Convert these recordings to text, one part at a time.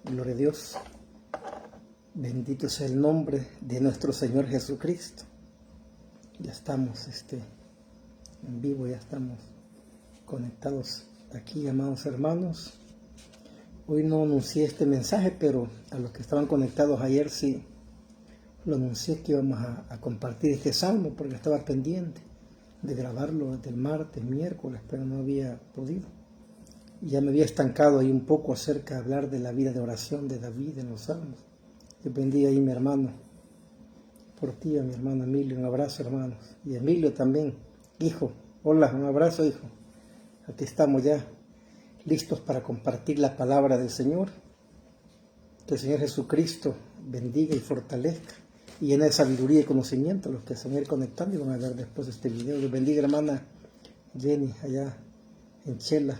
Gloria a Dios. Bendito sea el nombre de nuestro Señor Jesucristo. Ya estamos en vivo, ya estamos conectados aquí, amados hermanos. Hoy no anuncié este mensaje, pero a los que estaban conectados ayer sí lo anuncié que íbamos a compartir este salmo, porque estaba pendiente de grabarlo desde el martes, miércoles, pero no había podido. Ya me había estancado ahí un poco acerca de hablar de la vida de oración de David en los salmos. Dios bendiga ahí mi hermano, por ti a mi hermano Emilio, un abrazo hermanos. Y Emilio también, hijo, hola, un abrazo hijo. Aquí estamos ya listos para compartir la palabra del Señor. Que el Señor Jesucristo bendiga y fortalezca y llena de sabiduría y conocimiento a los que se van a ir conectando y van a ver después de este video. Dios bendiga hermana Jenny allá en Chela,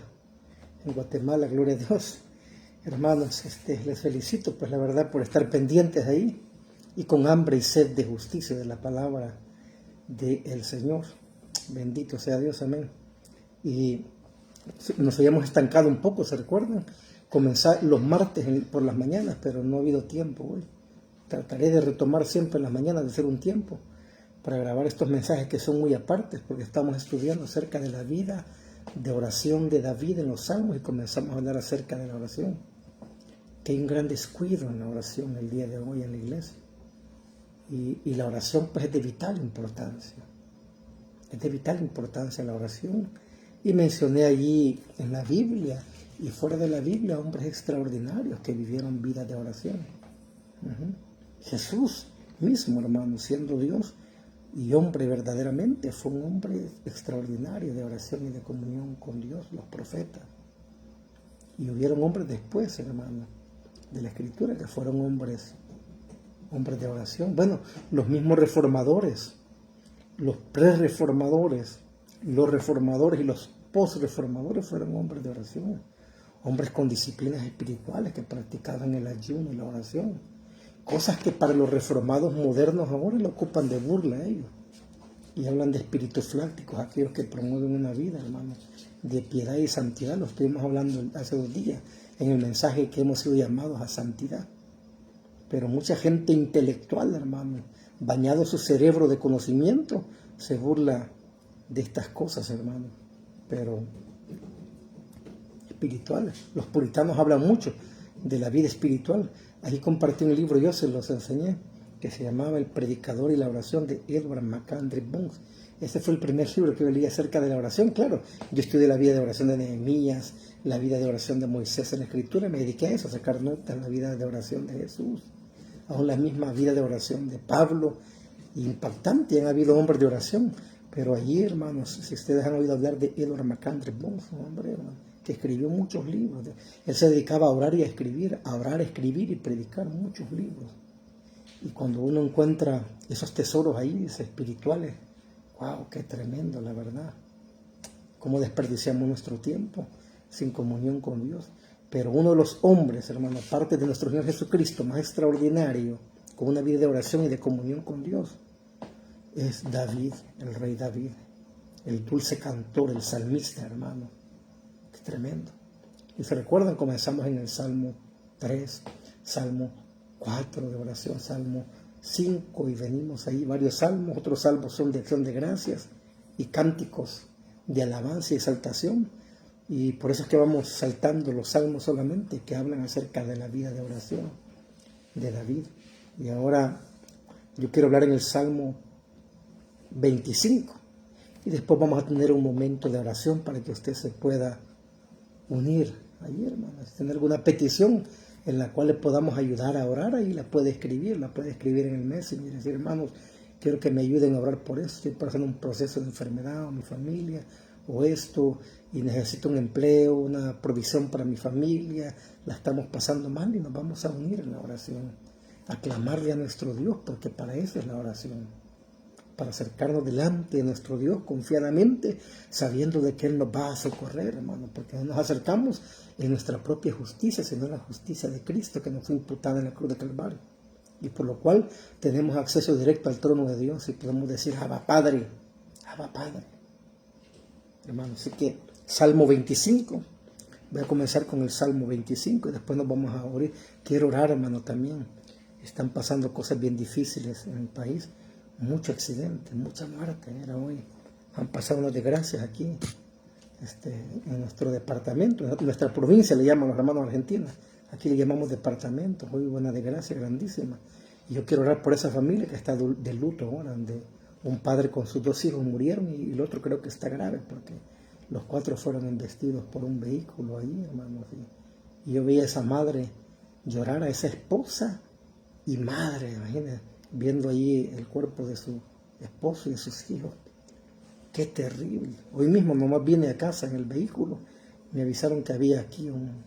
en Guatemala, gloria a Dios. Hermanos, les felicito pues la verdad por estar pendientes ahí y con hambre y sed de justicia de la palabra del Señor. Bendito sea Dios, amén. Y nos habíamos estancado un poco, ¿se recuerdan? Comenzar los martes por las mañanas, pero no ha habido tiempo hoy. Trataré de retomar siempre en las mañanas, de hacer un tiempo para grabar estos mensajes que son muy apartes, porque estamos estudiando acerca de la vida de oración de David en los Salmos y comenzamos a hablar acerca de la oración. Que hay un gran descuido en la oración el día de hoy en la iglesia. Y la oración pues es de vital importancia. Es de vital importancia la oración. Y mencioné allí en la Biblia y fuera de la Biblia hombres extraordinarios que vivieron vidas de oración. Jesús mismo, hermano, siendo Dios y hombre verdaderamente, fue un hombre extraordinario de oración y de comunión con Dios, los profetas. Y hubieron hombres después, hermano, de la Escritura que fueron hombres de oración. Bueno, los mismos reformadores, los pre-reformadores, los reformadores y los post-reformadores fueron hombres de oración, hombres con disciplinas espirituales que practicaban el ayuno y la oración, cosas que para los reformados modernos ahora lo ocupan de burla a ellos, y hablan de espíritus flácticos, aquellos que promueven una vida, hermanos, de piedad y santidad. Lo estuvimos hablando hace 2 días en el mensaje que hemos sido llamados a santidad. Pero mucha gente intelectual, hermano, bañado su cerebro de conocimiento, se burla de estas cosas, hermano, pero espirituales. Los puritanos hablan mucho de la vida espiritual. Allí compartí un libro, yo se los enseñé, que se llamaba El predicador y la oración de Edward MacAndrew Bunce. Ese fue el primer libro que yo leí acerca de la oración. Claro, yo estudié la vida de oración de Nehemías, la vida de oración de Moisés en la Escritura, me dediqué a eso, a sacar notas, la vida de oración de Jesús, aún la misma vida de oración de Pablo, impactante. Han habido hombres de oración, pero allí, hermanos, si ustedes han oído hablar de Edward MacAndrew Bunce, un hombre, hermano, que escribió muchos libros. Él se dedicaba a orar y a escribir, escribir y predicar muchos libros. Y cuando uno encuentra esos tesoros ahí, espirituales, wow, qué tremendo, la verdad. Cómo desperdiciamos nuestro tiempo sin comunión con Dios. Pero uno de los hombres, hermano, aparte de nuestro Señor Jesucristo, más extraordinario, con una vida de oración y de comunión con Dios, es David, el rey David, el dulce cantor, el salmista, hermano. Qué tremendo. Y se recuerdan, comenzamos en el Salmo 3, Salmo 4 de oración, Salmo 5, y venimos ahí varios salmos. Otros salmos son de acción de gracias y cánticos de alabanza y exaltación. Y por eso es que vamos saltando los salmos solamente que hablan acerca de la vida de oración de David. Y ahora yo quiero hablar en el Salmo 25. Y después vamos a tener un momento de oración para que usted se pueda unir ahí, hermanos. Tener alguna petición en la cual le podamos ayudar a orar, ahí la puede escribir en el Messenger y decir, hermanos, quiero que me ayuden a orar por esto, estoy pasando un proceso de enfermedad o mi familia, o esto, y necesito un empleo, una provisión para mi familia, la estamos pasando mal, y nos vamos a unir en la oración, a clamarle a nuestro Dios, porque para eso es la oración, para acercarnos delante de nuestro Dios confiadamente, sabiendo de que Él nos va a socorrer, hermano, porque no nos acercamos en nuestra propia justicia, sino en la justicia de Cristo que nos fue imputada en la cruz de Calvario, y por lo cual tenemos acceso directo al trono de Dios y podemos decir, Abba Padre, hermano. Así que Salmo 25, Voy a comenzar con el Salmo 25 y después nos vamos a orar. Quiero orar, hermano, también. Están pasando cosas bien difíciles en el país. Mucho accidente, mucha muerte. Era hoy. Han pasado unas desgracias aquí, en nuestro departamento, en nuestra provincia le llaman los hermanos argentinos. Aquí le llamamos departamento. Hoy hubo una desgracia grandísima. Y yo quiero orar por esa familia que está de luto ahora, donde un padre con sus 2 hijos murieron y el otro creo que está grave porque los 4 fueron embestidos por un vehículo ahí, hermanos. Y yo veía a esa madre llorar, a esa esposa y madre, imagínense, viendo ahí el cuerpo de su esposo y de sus hijos. Qué terrible. Hoy mismo nomás vine a casa en el vehículo, me avisaron que había aquí un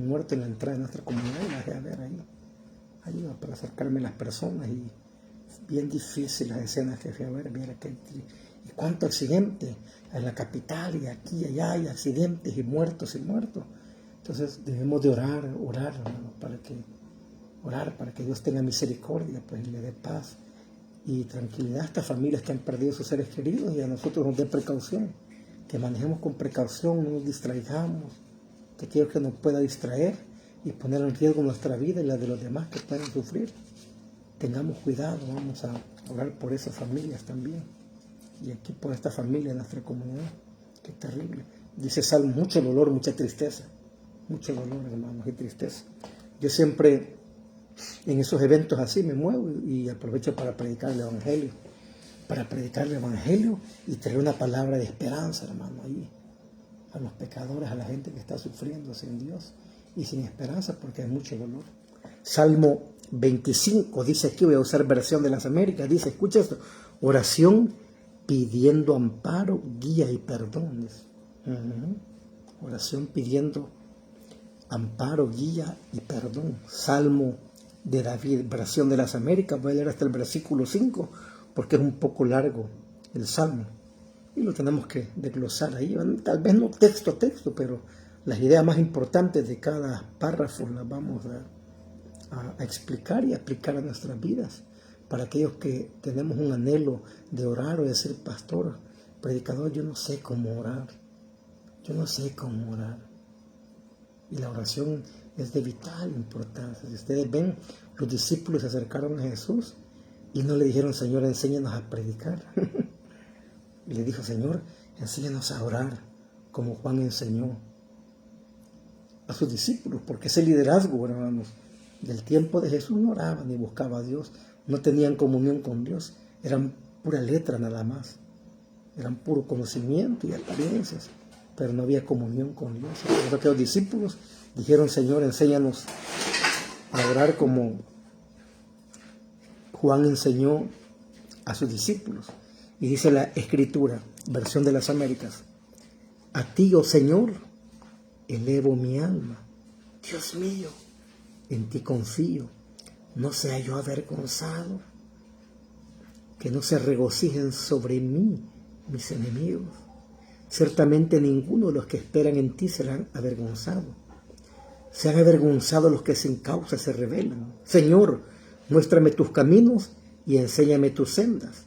muerto en la entrada de nuestra comunidad y la dejé a ver ahí. Ayuda para acercarme a las personas y bien difícil las escenas que fui a ver. Mira que, y cuánto accidente en la capital y aquí y allá hay accidentes y muertos. Entonces debemos de orar, hermano, para que Dios tenga misericordia, pues le dé paz y tranquilidad a estas familias que han perdido sus seres queridos y a nosotros nos dé precaución, que manejemos con precaución, no nos distraigamos, que aquello que nos pueda distraer y poner en riesgo nuestra vida y la de los demás que pueden sufrir. Tengamos cuidado, vamos a orar por esas familias también. Y aquí por esta familia de nuestra comunidad. Qué terrible. Dice Salmo, mucho dolor, mucha tristeza. Mucho dolor, hermanos, y tristeza. Yo siempre en esos eventos así me muevo y aprovecho para predicar el Evangelio. Para predicar el Evangelio y traer una palabra de esperanza, hermano, ahí. A los pecadores, a la gente que está sufriendo sin Dios y sin esperanza porque hay mucho dolor. Salmo 25 dice aquí, voy a usar versión de las Américas, dice, escucha esto, oración pidiendo amparo, guía y perdón. Oración pidiendo amparo, guía y perdón. Salmo de David, versión de las Américas, voy a leer hasta el versículo 5 porque es un poco largo el Salmo y lo tenemos que desglosar ahí, tal vez no texto a texto, pero las ideas más importantes de cada párrafo las vamos a explicar y aplicar a nuestras vidas. Para aquellos que tenemos un anhelo de orar o de ser pastor, predicador, yo no sé cómo orar. Y la oración es de vital importancia. Si ustedes ven, los discípulos se acercaron a Jesús y no le dijeron, Señor, enséñanos a predicar. Y le dijo, Señor, enséñanos a orar, como Juan enseñó a sus discípulos, porque ese liderazgo, hermanos, del tiempo de Jesús no oraba ni buscaba a Dios, no tenían comunión con Dios, eran pura letra nada más, eran puro conocimiento y apariencias, pero no había comunión con Dios. Por eso que los discípulos dijeron, Señor, enséñanos a orar como Juan enseñó a sus discípulos. Y dice la Escritura, versión de las Américas, a ti, oh Señor, elevo mi alma. Dios mío, en ti confío. No sea yo avergonzado. Que no se regocijen sobre mí mis enemigos. Ciertamente ninguno de los que esperan en ti serán avergonzados. Sean avergonzados los que sin causa se rebelan. Señor, muéstrame tus caminos y enséñame tus sendas.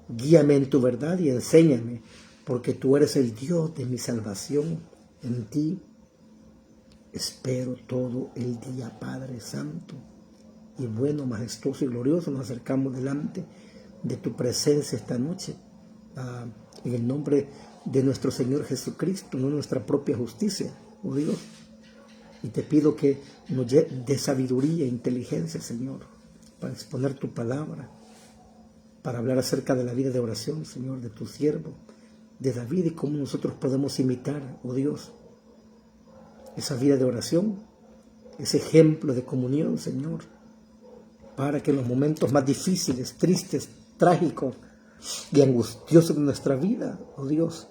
Guíame en tu verdad y enséñame, porque tú eres el Dios de mi salvación. En ti espero todo el día, Padre Santo y bueno, majestuoso y glorioso. Nos acercamos delante de tu presencia esta noche, en el nombre de nuestro Señor Jesucristo, no nuestra propia justicia, oh Dios. Y te pido que nos dé sabiduría e inteligencia, Señor, para exponer tu palabra, para hablar acerca de la vida de oración, Señor, de tu siervo, de David, y cómo nosotros podemos imitar, oh Dios, esa vida de oración, ese ejemplo de comunión, Señor, para que en los momentos más difíciles, tristes, trágicos y angustiosos de nuestra vida, oh Dios,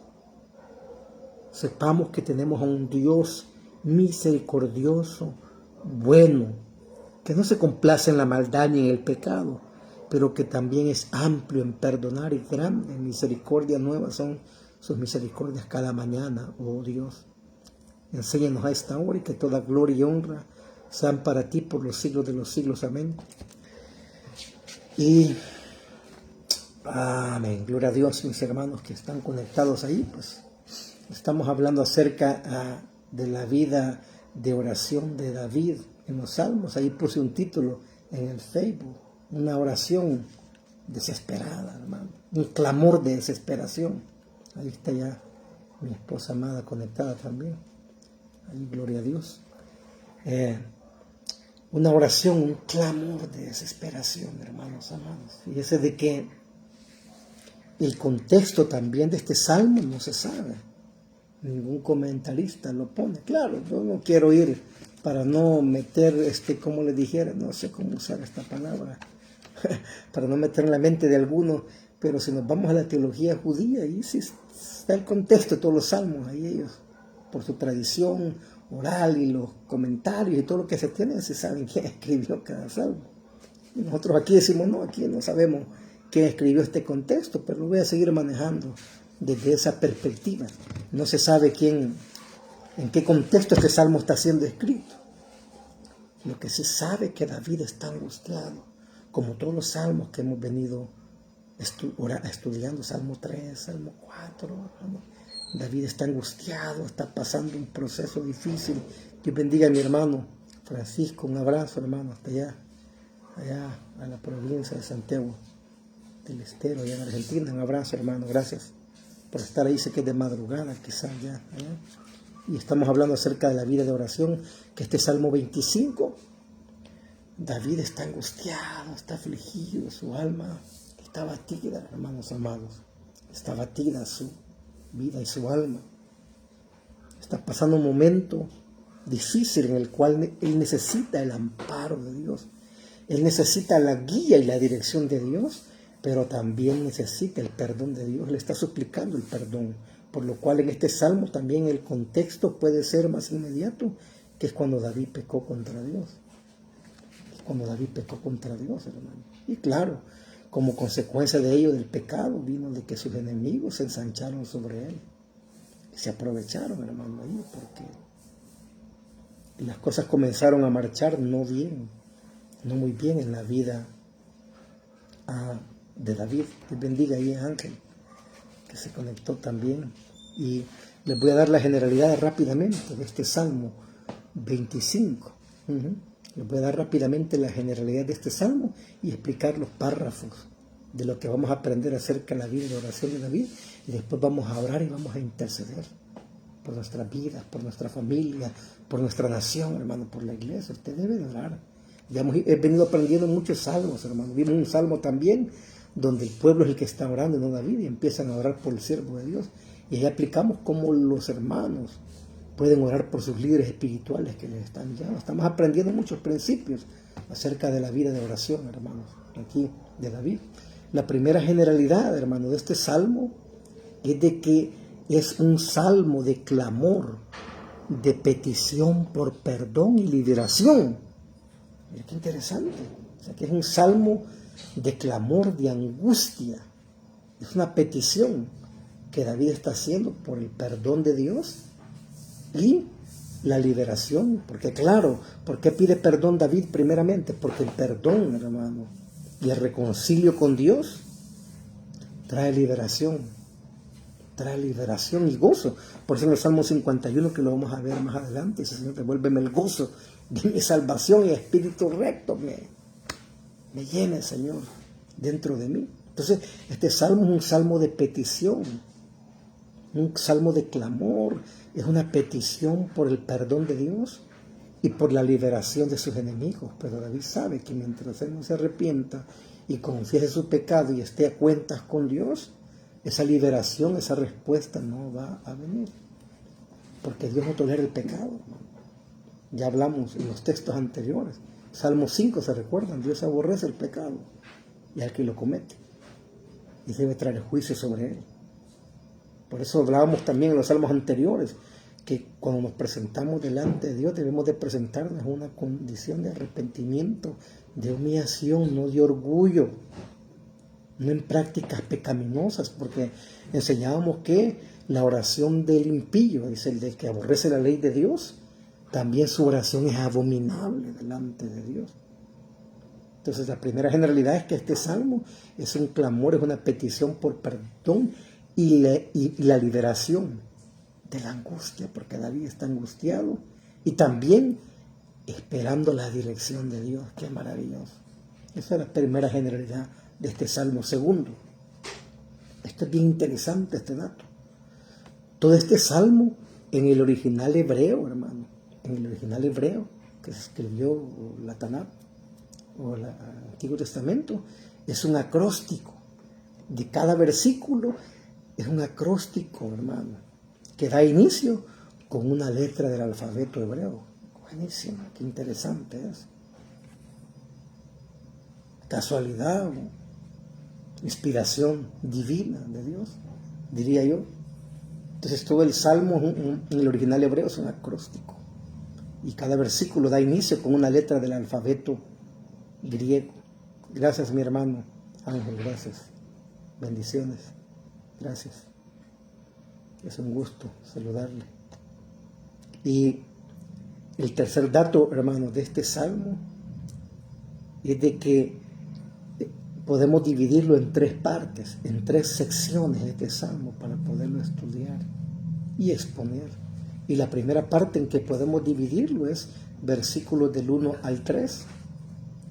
sepamos que tenemos a un Dios misericordioso, bueno, que no se complace en la maldad ni en el pecado, pero que también es amplio en perdonar y grande en misericordia. Nuevas son sus misericordias cada mañana, oh Dios. Enséñanos a esta hora y que toda gloria y honra sean para ti por los siglos de los siglos. Amén. Y amén. Gloria a Dios, mis hermanos que están conectados ahí. Pues estamos hablando acerca de la vida de oración de David en los Salmos. Ahí puse un título en el Facebook, una oración desesperada, hermano, un clamor de desesperación. Ahí está ya mi esposa amada conectada también. Ahí, gloria a Dios. Una oración, un clamor de desesperación, hermanos amados. Fíjese de que el contexto también de este salmo no se sabe. Ningún comentarista lo pone. Claro, yo no quiero ir para no meter, como le dijera, no sé cómo usar esta palabra, para no meter en la mente de alguno, pero si nos vamos a la teología judía, ahí sí está el contexto de todos los salmos, ahí ellos, por su tradición oral y los comentarios y todo lo que se tiene, se saben quién escribió cada salmo. Y nosotros aquí decimos, no, aquí no sabemos quién escribió este contexto, pero lo voy a seguir manejando desde esa perspectiva. No se sabe quién, en qué contexto este salmo está siendo escrito. Lo que se sabe es que David está angustiado, como todos los salmos que hemos venido estudiando, Salmo 3, Salmo 4. David está angustiado, está pasando un proceso difícil. Dios bendiga a mi hermano Francisco, un abrazo, hermano, hasta allá a la provincia de Santiago del Estero, allá en Argentina. Un abrazo, hermano, gracias por estar ahí. Sé que es de madrugada, quizás ya. Y estamos hablando acerca de la vida de oración, que este Salmo 25, David está angustiado, está afligido, su alma está batida, hermanos amados. Está batida su vida y su alma. Está pasando un momento difícil en el cual él necesita el amparo de Dios. Él necesita la guía y la dirección de Dios, pero también necesita el perdón de Dios. Le está suplicando el perdón, por lo cual en este salmo también el contexto puede ser más inmediato, que es cuando David pecó contra Dios. Cuando David pecó contra Dios, hermano. Y claro, como consecuencia de ello, del pecado, vino de que sus enemigos se ensancharon sobre él. Y se aprovecharon, hermano, ahí, porque las cosas comenzaron a marchar no bien, no muy bien en la vida de David. Dios bendiga ahí a Ángel, que se conectó también. Y les voy a dar la generalidad rápidamente de este Salmo 25. Les voy a dar rápidamente la generalidad de este salmo y explicar los párrafos de lo que vamos a aprender acerca de la vida y la oración de David. Y después vamos a orar y vamos a interceder por nuestras vidas, por nuestra familia, por nuestra nación, hermano, por la iglesia. Usted debe de orar. Ya he venido aprendiendo muchos salmos, hermano. Vimos un salmo también donde el pueblo es el que está orando, no David, y empiezan a orar por el siervo de Dios. Y ahí aplicamos cómo los hermanos pueden orar por sus líderes espirituales que les están guiando. Estamos aprendiendo muchos principios acerca de la vida de oración, hermanos, aquí de David. La primera generalidad, hermano, de este salmo es de que es un salmo de clamor, de petición por perdón y liberación. Mira qué interesante. O sea, que es un salmo de clamor, de angustia. Es una petición que David está haciendo por el perdón de Dios y la liberación. Porque claro, ¿por qué pide perdón David primeramente? Porque el perdón, hermano, y el reconcilio con Dios trae liberación y gozo. Por eso en el Salmo 51, que lo vamos a ver más adelante, dice: Señor, devuélveme el gozo de mi salvación y espíritu recto me llene, Señor, dentro de mí. Entonces, este salmo es un salmo de petición, un salmo de clamor, es una petición por el perdón de Dios y por la liberación de sus enemigos. Pero David sabe que mientras él no se arrepienta y confiese su pecado y esté a cuentas con Dios, esa liberación, esa respuesta no va a venir. Porque Dios no tolera el pecado, hermano. Ya hablamos en los textos anteriores. Salmo 5, ¿se recuerdan? Dios aborrece el pecado y al que lo comete, y debe traer juicio sobre él. Por eso hablábamos también en los salmos anteriores que cuando nos presentamos delante de Dios debemos de presentarnos en una condición de arrepentimiento, de humillación, no de orgullo, no en prácticas pecaminosas, porque enseñábamos que la oración del impío, es el de que aborrece la ley de Dios, también su oración es abominable delante de Dios. Entonces la primera generalidad es que este salmo es un clamor, es una petición por perdón y la liberación de la angustia, porque David está angustiado y también esperando la dirección de Dios. Qué maravilloso. Esa es la primera generalidad de este Salmo. Segundo, esto es bien interesante, este dato. Todo este Salmo en el original hebreo, hermano, en el original hebreo que se escribió la Tanakh o el Antiguo Testamento, es un acróstico. De cada versículo es un acróstico, hermano, que da inicio con una letra del alfabeto hebreo. Buenísimo, qué interesante es. Casualidad, ¿no? Inspiración divina de Dios, diría yo. Entonces todo el Salmo en el original hebreo es un acróstico. Y cada versículo da inicio con una letra del alfabeto griego. Gracias, mi hermano Ángel, gracias. Bendiciones. Gracias. Es un gusto saludarle. Y el tercer dato, hermanos, de este Salmo es de que podemos dividirlo en tres partes, en tres secciones de este Salmo para poderlo estudiar y exponer. Y la primera parte en que podemos dividirlo es versículos del 1 al 3,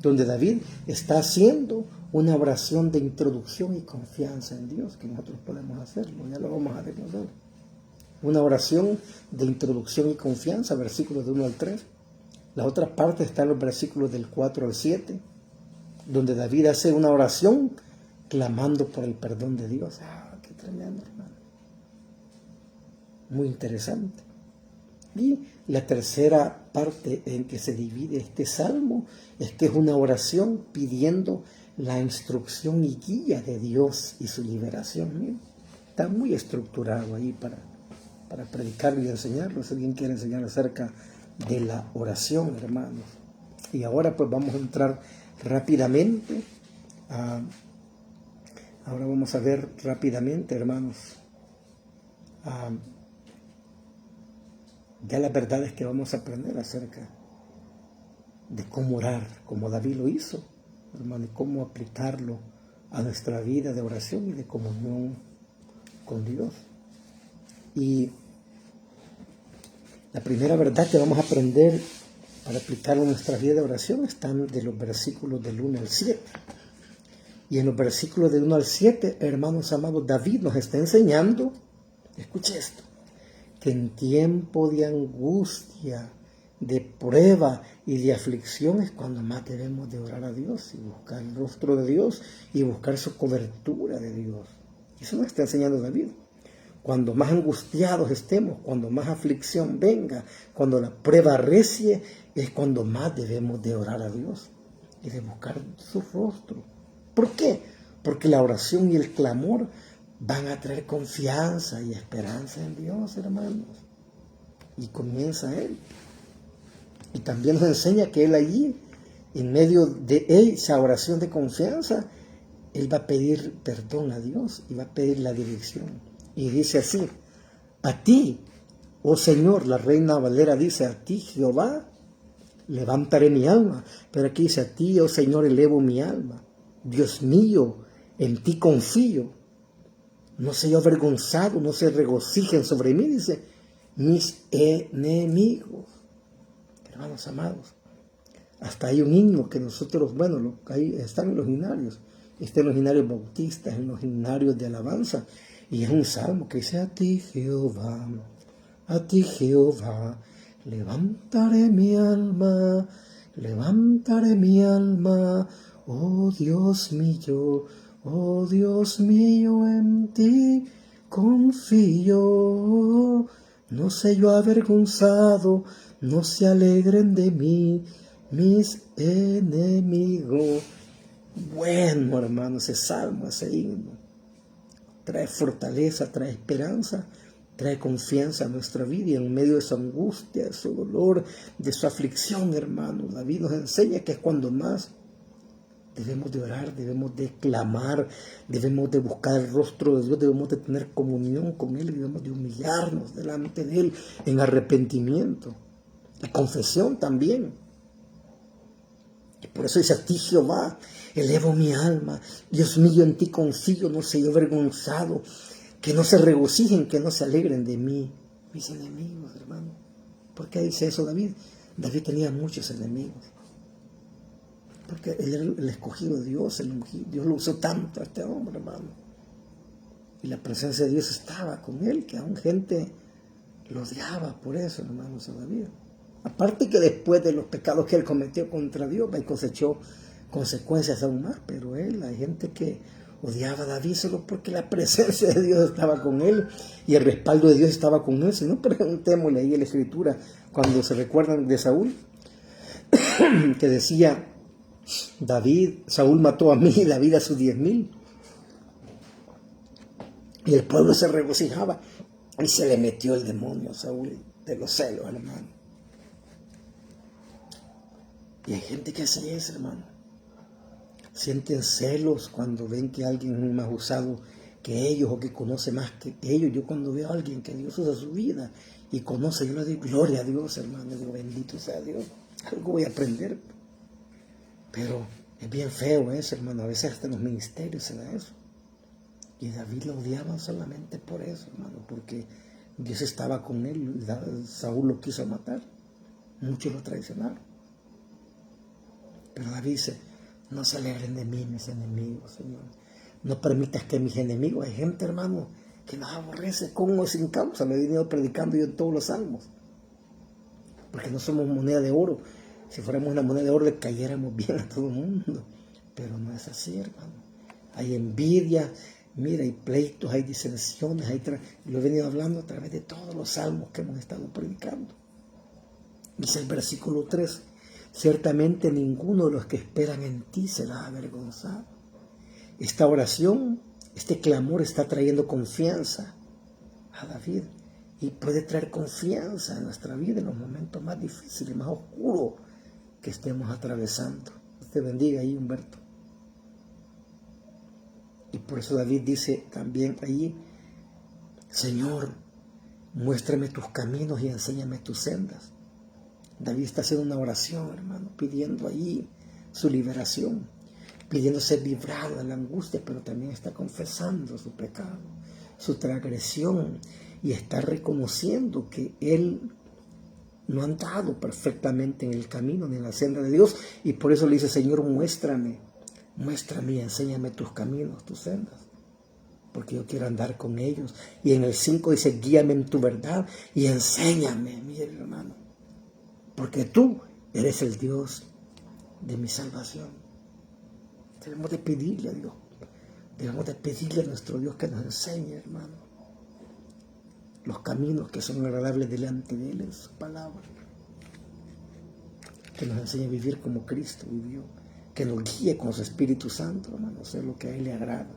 donde David está haciendo una oración de introducción y confianza en Dios, que nosotros podemos hacerlo, ya lo vamos a recordar. Una oración de introducción y confianza, versículos del 1 al 3. La otra parte está en los versículos del 4 al 7, donde David hace una oración clamando por el perdón de Dios. ¡Qué tremendo, hermano! Muy interesante. Y la tercera parte en que se divide este salmo es que es una oración pidiendo la instrucción y guía de Dios y su liberación. Mira, está muy estructurado ahí para predicarlo y enseñarlo. Si alguien quiere enseñar acerca de la oración, hermanos. Y ahora pues vamos a entrar rápidamente ahora vamos a ver rápidamente, hermanos, ya la verdad es que vamos a aprender acerca de cómo orar, como David lo hizo, hermano, y cómo aplicarlo a nuestra vida de oración y de comunión con Dios. Y la primera verdad que vamos a aprender para aplicarlo a nuestra vida de oración están de los versículos del 1 al 7. Y en los versículos del 1 al 7, hermanos amados, David nos está enseñando, escuche esto, que en tiempo de angustia, de prueba y de aflicción es cuando más debemos de orar a Dios y buscar el rostro de Dios y buscar su cobertura de Dios. Eso nos está enseñando David. Cuando más angustiados estemos, cuando más aflicción venga, cuando la prueba arrecie, es cuando más debemos de orar a Dios y de buscar su rostro. ¿Por qué? Porque la oración y el clamor van a traer confianza y esperanza en Dios, hermanos. Y comienza Él. Y también nos enseña que Él allí, en medio de esa oración de confianza, Él va a pedir perdón a Dios y va a pedir la dirección. Y dice así: a ti, oh Señor, la Reina Valera dice, a ti, Jehová, levantaré mi alma. Pero aquí dice, a ti, oh Señor, elevo mi alma. Dios mío, en ti confío. No sé yo avergonzado, no se regocijen sobre mí, dice, mis enemigos. Hermanos amados, hasta hay un himno que nosotros, bueno, ahí están en los himnarios, está en los himnarios bautistas, en los himnarios de alabanza, y es un salmo que dice, a ti Jehová, levantaré mi alma, oh Dios mío, en ti confío. No sé yo avergonzado, no se alegren de mí mis enemigos. Bueno, hermano, ese salmo, ese himno, trae fortaleza, trae esperanza, trae confianza a nuestra vida, y en medio de su angustia, de su dolor, de su aflicción, hermano, David nos enseña que es cuando más debemos de orar, debemos de clamar, debemos de buscar el rostro de Dios, debemos de tener comunión con Él, debemos de humillarnos delante de Él en arrepentimiento y confesión también. Y por eso dice, a ti Jehová, elevo mi alma, Dios mío, en ti confío, no sé yo avergonzado, que no se regocijen, que no se alegren de mí mis enemigos, hermano. ¿Por qué dice eso David? David tenía muchos enemigos. Porque él era el escogido de Dios, el ungido. Dios lo usó tanto a este hombre, hermano. Y la presencia de Dios estaba con él, que aún gente lo odiaba por eso, hermanos, a David. Aparte que después de los pecados que él cometió contra Dios, él cosechó consecuencias aún más, pero hay gente que odiaba a David solo porque la presencia de Dios estaba con él y el respaldo de Dios estaba con él. Si no, preguntémosle ahí en la Escritura, cuando se recuerdan de Saúl, que decía, Saúl mató a 1000, David a sus 10,000. Y el pueblo se regocijaba. Y se le metió el demonio a Saúl de los celos, hermano. Y hay gente que hace eso, hermano. Sienten celos cuando ven que alguien es más usado que ellos o que conoce más que ellos. Yo cuando veo a alguien que Dios usa su vida y conoce, yo le doy gloria a Dios, hermano. Digo, bendito sea Dios. Algo voy a aprender. Pero es bien feo eso, hermano. A veces hasta en los ministerios se da eso. Y David lo odiaba solamente por eso, hermano, porque Dios estaba con él. Saúl lo quiso matar. Muchos lo traicionaron. Pero David dice, no se alegren de mí mis enemigos, Señor. No permitas que mis enemigos, hay gente, hermano, que nos aborrece con o sin causa. Lo he venido predicando yo en todos los salmos. Porque no somos moneda de oro. Si fuéramos una moneda de oro le cayéramos bien a todo el mundo. Pero no es así, hermano. Hay envidia. Mira, hay pleitos, hay disensiones, lo he venido hablando a través de todos los salmos que hemos estado predicando. Dice el versículo 3, ciertamente ninguno de los que esperan en ti será avergonzado. Esta oración, este clamor está trayendo confianza a David y puede traer confianza en nuestra vida en los momentos más difíciles, más oscuros que estemos atravesando. Dios te bendiga ahí, Humberto. Y por eso David dice también allí, Señor, muéstrame tus caminos y enséñame tus sendas. David está haciendo una oración, hermano, pidiendo allí su liberación, pidiendo ser librado de la angustia, pero también está confesando su pecado, su transgresión, y está reconociendo que él no ha andado perfectamente en el camino ni en la senda de Dios, y por eso le dice, Señor, muéstrame y enséñame tus caminos, tus sendas, porque yo quiero andar con ellos. Y en el 5 dice, guíame en tu verdad y enséñame, mi hermano, porque tú eres el Dios de mi salvación. Debemos de pedirle a Dios, debemos de pedirle a nuestro Dios que nos enseñe, hermano, los caminos que son agradables delante de Él en su palabra, que nos enseñe a vivir como Cristo vivió, que nos guíe con su Espíritu Santo, hermano, a hacer lo que a Él le agrada.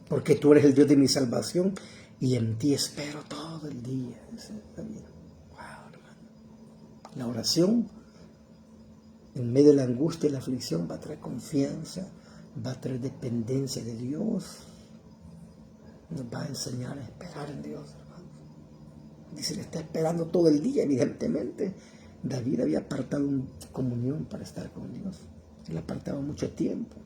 Porque tú eres el Dios de mi salvación y en ti espero todo el día. Wow, hermano. La oración, en medio de la angustia y la aflicción, va a traer confianza, va a traer dependencia de Dios. Nos va a enseñar a esperar en Dios, hermano. Dice, le está esperando todo el día, evidentemente. David había apartado comunión para estar con Dios. Él apartaba mucho tiempo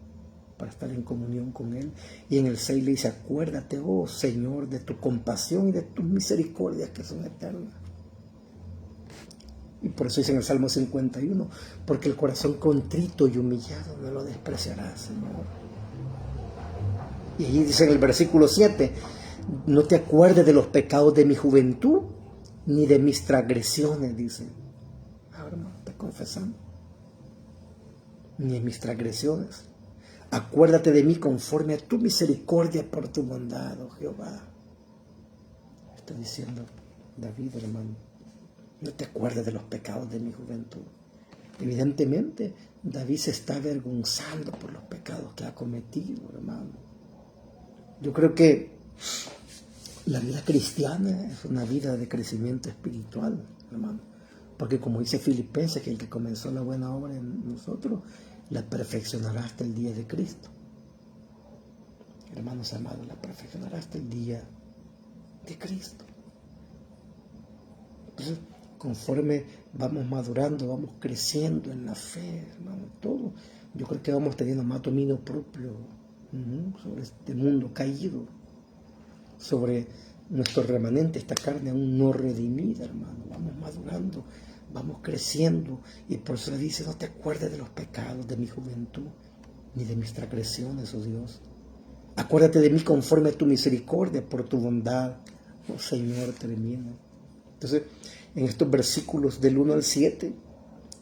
para estar en comunión con Él. Y en el 6 le dice, acuérdate, oh Señor, de tu compasión y de tus misericordias que son eternas. Y por eso dice en el Salmo 51, porque el corazón contrito y humillado no lo despreciará, Señor. Y allí dice en el versículo 7, no te acuerdes de los pecados de mi juventud, ni de mis transgresiones, dice. Ahora no, está confesando. Ni de mis transgresiones. Acuérdate de mí conforme a tu misericordia por tu bondad, oh Jehová. Está diciendo David, hermano. No te acuerdes de los pecados de mi juventud. Evidentemente, David se está avergonzando por los pecados que ha cometido, hermano. Yo creo que la vida cristiana es una vida de crecimiento espiritual, hermano. Porque como dice Filipenses, que el que comenzó la buena obra en nosotros, la perfeccionará hasta el día de Cristo. Hermanos amados, la perfeccionará hasta el día de Cristo. Entonces, conforme vamos madurando, vamos creciendo en la fe, hermano, todo, yo creo que vamos teniendo más dominio propio sobre este mundo caído, sobre nuestro remanente, esta carne aún no redimida, hermano. Vamos madurando, vamos creciendo, y por eso le dice: no te acuerdes de los pecados de mi juventud, ni de mis transgresiones, oh Dios. Acuérdate de mí conforme a tu misericordia, por tu bondad, oh Señor, termina. Entonces, en estos versículos del 1 al 7,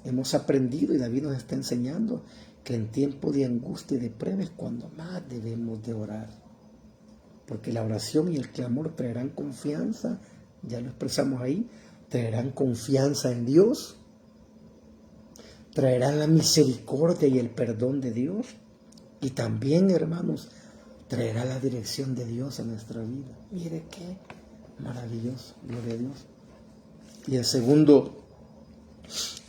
hemos aprendido, y David nos está enseñando, que en tiempo de angustia y de prueba es cuando más debemos de orar. Porque la oración y el clamor traerán confianza, ya lo expresamos ahí, traerán confianza en Dios, traerán la misericordia y el perdón de Dios, y también, hermanos, traerá la dirección de Dios a nuestra vida. Mire qué maravilloso, gloria a Dios. Y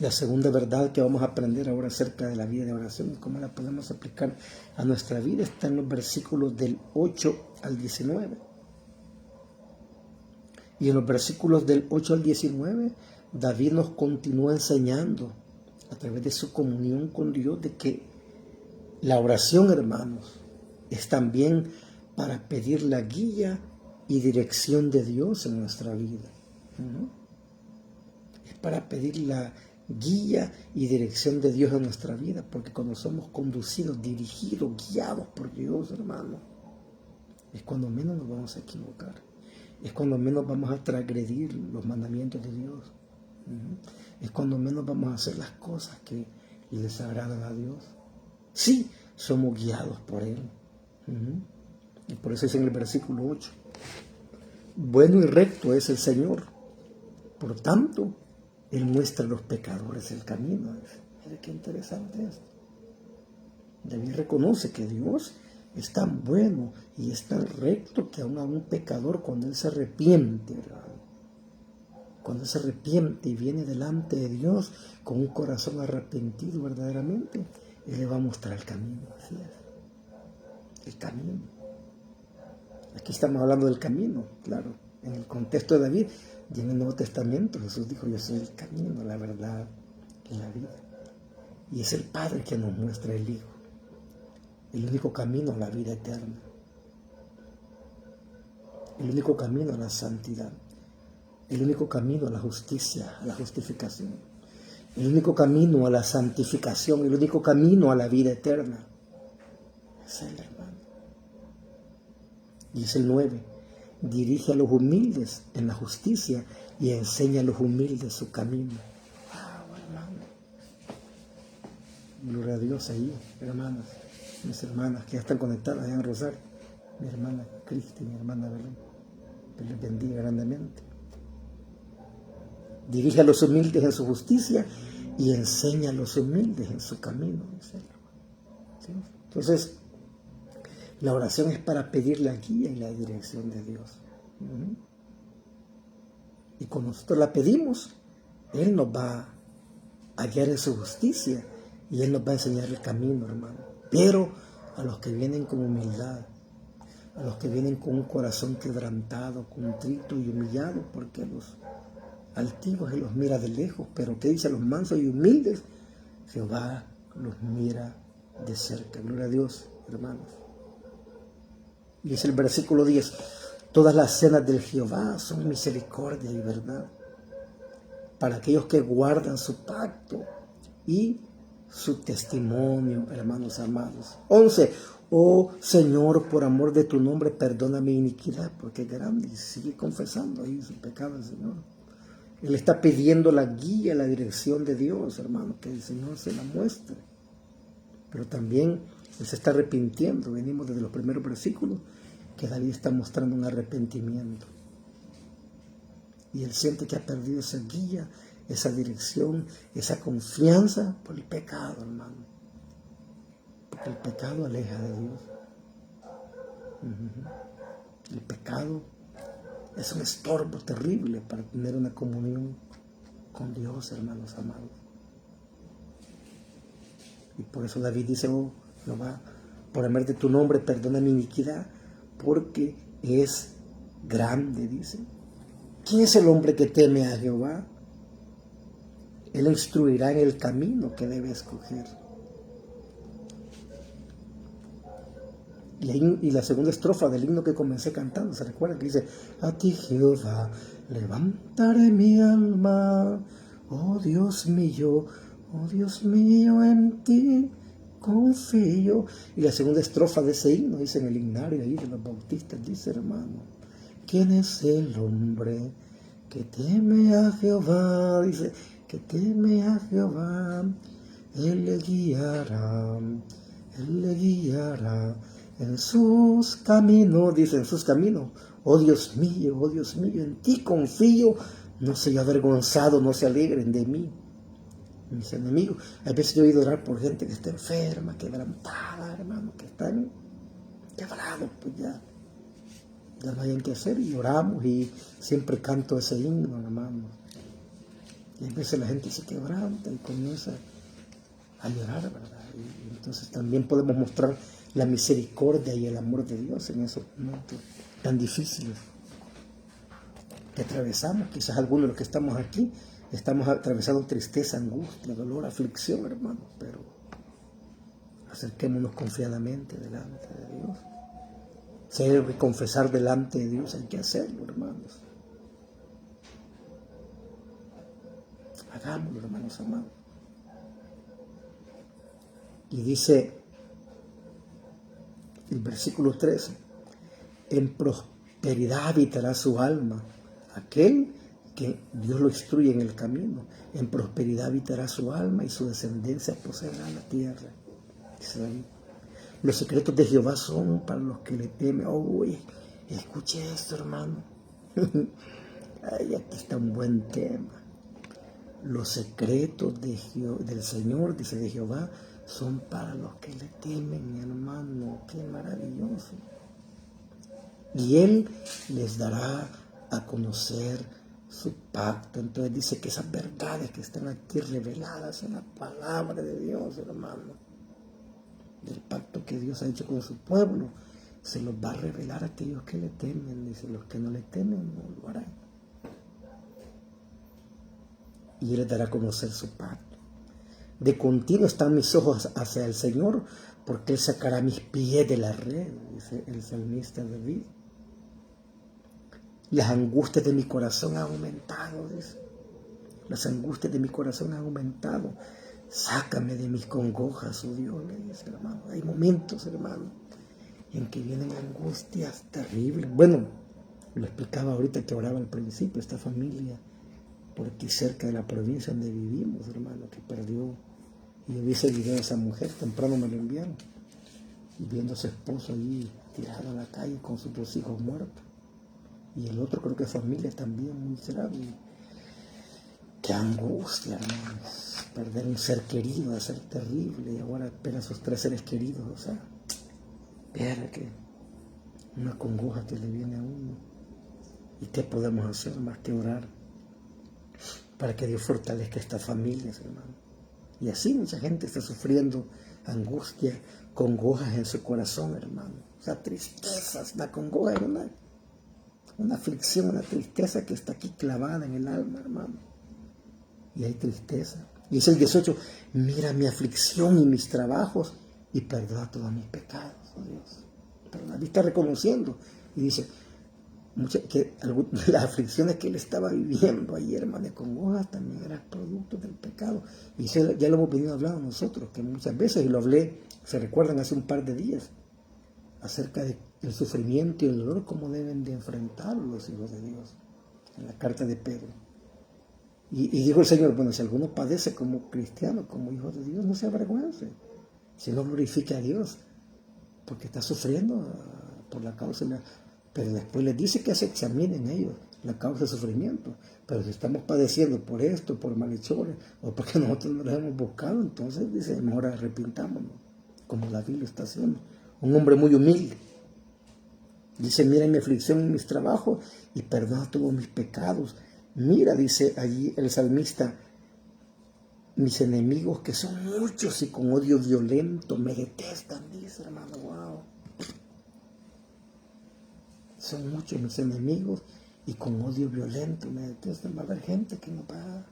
la segunda verdad que vamos a aprender ahora acerca de la vida de oración y cómo la podemos aplicar a nuestra vida está en los versículos del 8 al 19. Y en los versículos del 8 al 19, David nos continúa enseñando a través de su comunión con Dios de que la oración, hermanos, es también para pedir la guía y dirección de Dios en nuestra vida. Es para pedir la guía y dirección de Dios en nuestra vida, porque cuando somos conducidos, dirigidos, guiados por Dios, hermano, es cuando menos nos vamos a equivocar, es cuando menos vamos a transgredir los mandamientos de Dios, es cuando menos vamos a hacer las cosas que le desagradan a Dios. Sí, somos guiados por Él. Y por eso dice en el versículo 8: bueno y recto es el Señor, por tanto Él muestra a los pecadores el camino. Mire qué interesante esto. David reconoce que Dios es tan bueno y es tan recto que aún a un pecador, cuando él se arrepiente, cuando él se arrepiente y viene delante de Dios con un corazón arrepentido verdaderamente, Él le va a mostrar el camino. Así es, el camino. Aquí estamos hablando del camino, claro, en el contexto de David. Y en el Nuevo Testamento Jesús dijo: yo soy el camino, la verdad y la vida. Y es el Padre que nos muestra el Hijo, el único camino a la vida eterna, el único camino a la santidad, el único camino a la justicia, a la justificación, el único camino a la santificación, el único camino a la vida eterna. Es Él, hermano. Y es el 9. Dirige a los humildes en la justicia y enseña a los humildes su camino. ¡Wow, hermano! Gloria a Dios ahí, hermanas, mis hermanas que ya están conectadas allá en Rosario. Mi hermana Cristi, mi hermana Belén. Que les bendiga grandemente. Dirige a los humildes en su justicia y enseña a los humildes en su camino. ¿Sí? Entonces, la oración es para pedir la guía y la dirección de Dios. Y cuando nosotros la pedimos, Él nos va a guiar en su justicia y Él nos va a enseñar el camino, hermano. Pero a los que vienen con humildad, a los que vienen con un corazón quebrantado, contrito y humillado, porque los altivos Él los mira de lejos, pero ¿qué dice? A los mansos y humildes, Jehová los mira de cerca. Gloria a Dios, hermanos. Y es el versículo 10. Todas las cenas del Jehová son misericordia y verdad para aquellos que guardan su pacto y su testimonio, hermanos amados. 11. Oh Señor, por amor de tu nombre, perdona mi iniquidad, porque es grande, y sigue confesando ahí su pecado al Señor. Él está pidiendo la guía, la dirección de Dios, hermano, que el Señor se la muestre. Pero también Él se está arrepintiendo. Venimos desde los primeros versículos que David está mostrando un arrepentimiento. Y él siente que ha perdido esa guía, esa dirección, esa confianza por el pecado, hermano. Porque el pecado aleja de Dios. El pecado es un estorbo terrible para tener una comunión con Dios, hermanos amados. Y por eso David dice: oh Jehová, por amor de tu nombre, perdona mi iniquidad, porque es grande, dice. ¿Quién es el hombre que teme a Jehová? Él instruirá en el camino que debe escoger. Y la segunda estrofa del himno que comencé cantando, ¿se recuerdan? Que dice, a ti Jehová levantaré mi alma, oh Dios mío, en ti confío. Y la segunda estrofa de ese himno, dice en el himnario ahí de los bautistas, dice, hermano, ¿quién es el hombre que teme a Jehová? Dice, que teme a Jehová, Él le guiará en sus caminos, dice, en sus caminos. Oh Dios mío, en ti confío, no soy avergonzado, no se alegren de mí mis enemigos. A veces yo he oído orar por gente que está enferma, quebrantada, hermano, que están quebrados, pues ya no hay que hacer, y oramos, y siempre canto ese himno, hermano. Y a veces la gente se quebranta y comienza a llorar, ¿verdad? Y entonces también podemos mostrar la misericordia y el amor de Dios en esos momentos tan difíciles que atravesamos. Quizás algunos de los que estamos aquí estamos atravesando tristeza, angustia, dolor, aflicción, hermano, pero acerquémonos confiadamente delante de Dios. Si hay que confesar delante de Dios, hay que hacerlo, hermanos. Hagámoslo, hermanos amados. Y dice el versículo 13, en prosperidad habitará su alma, aquel que Dios lo instruye en el camino. En prosperidad habitará su alma y su descendencia poseerá la tierra. Dice David. Los secretos de Jehová son para los que le temen. Oh, escuche esto, hermano. Ay, aquí está un buen tema. Los secretos del Señor, dice, de Jehová, son para los que le temen, mi hermano. Qué maravilloso. Y Él les dará a conocer su pacto. Entonces dice que esas verdades que están aquí reveladas en la palabra de Dios, hermano, del pacto que Dios ha hecho con su pueblo, se los va a revelar a aquellos que le temen. Dice, los que no le temen no lo harán. Y Él les dará a conocer su pacto. De continuo están mis ojos hacia el Señor, porque Él sacará mis pies de la red, dice el salmista David. Las angustias de mi corazón han aumentado, dice. Las angustias de mi corazón han aumentado. Sácame de mis congojas, oh Dios, le dice, hermano. Hay momentos, hermano, en que vienen angustias terribles. Bueno, lo explicaba ahorita que oraba al principio, esta familia, por aquí cerca de la provincia donde vivimos, hermano, que perdió. Y yo vi ese video de esa mujer, temprano me lo enviaron, y viendo a su esposo allí tirado a la calle con sus 2 hijos muertos. Y el otro creo que familia también muy grave. Qué angustia, hermanos. Perder un ser querido va a ser terrible. Y ahora espera a sus 3 seres queridos. O sea, vea que una congoja que le viene a uno. ¿Y qué podemos hacer más que orar para que Dios fortalezca estas familias, hermano? Y así mucha gente está sufriendo angustia, congojas en su corazón, hermano. O sea, tristezas. La congoja es una aflicción, una tristeza que está aquí clavada en el alma, hermano. Y hay tristeza. Y dice el 18, mira mi aflicción y mis trabajos y perdona todos mis pecados, oh Dios. Pero David está reconociendo y dice que las aflicciones que él estaba viviendo ayer, hermano, de congoja, también eran producto del pecado. Y eso ya lo hemos venido hablando nosotros, que muchas veces, y lo hablé, se recuerdan, hace un par de días, acerca del sufrimiento y el dolor, cómo deben de enfrentarlo los hijos de Dios, en la carta de Pedro. Y dijo el Señor, bueno, si alguno padece como cristiano, como hijo de Dios, no se avergüence, sino glorifique a Dios, porque está sufriendo por la causa. Pero después les dice que se examinen ellos la causa del sufrimiento. Pero si estamos padeciendo por esto, por malhechores, o porque nosotros no los hemos buscado, entonces dice, mejor arrepintámonos, como David lo está haciendo. Un hombre muy humilde. Dice, mira mi aflicción y mis trabajos y perdona todos mis pecados. Mira, dice allí el salmista, mis enemigos que son muchos y con odio violento me detestan, dice, hermano, wow. Son muchos mis enemigos y con odio violento me detestan. Va a haber gente que no va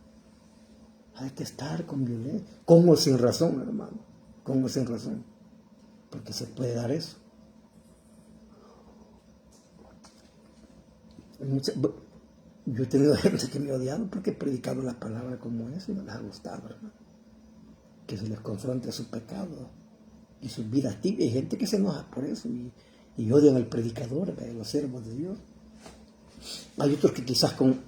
a detestar con violencia, con o sin razón, hermano, con o sin razón, porque se puede dar eso. Yo he tenido gente que me ha odiado porque he predicado la palabra como es y no les ha gustado, hermano. Que se les confronte su pecado y sus vidas tibias. Hay gente que se enoja por eso y odian al predicador, a los siervos de Dios. Hay otros que quizás con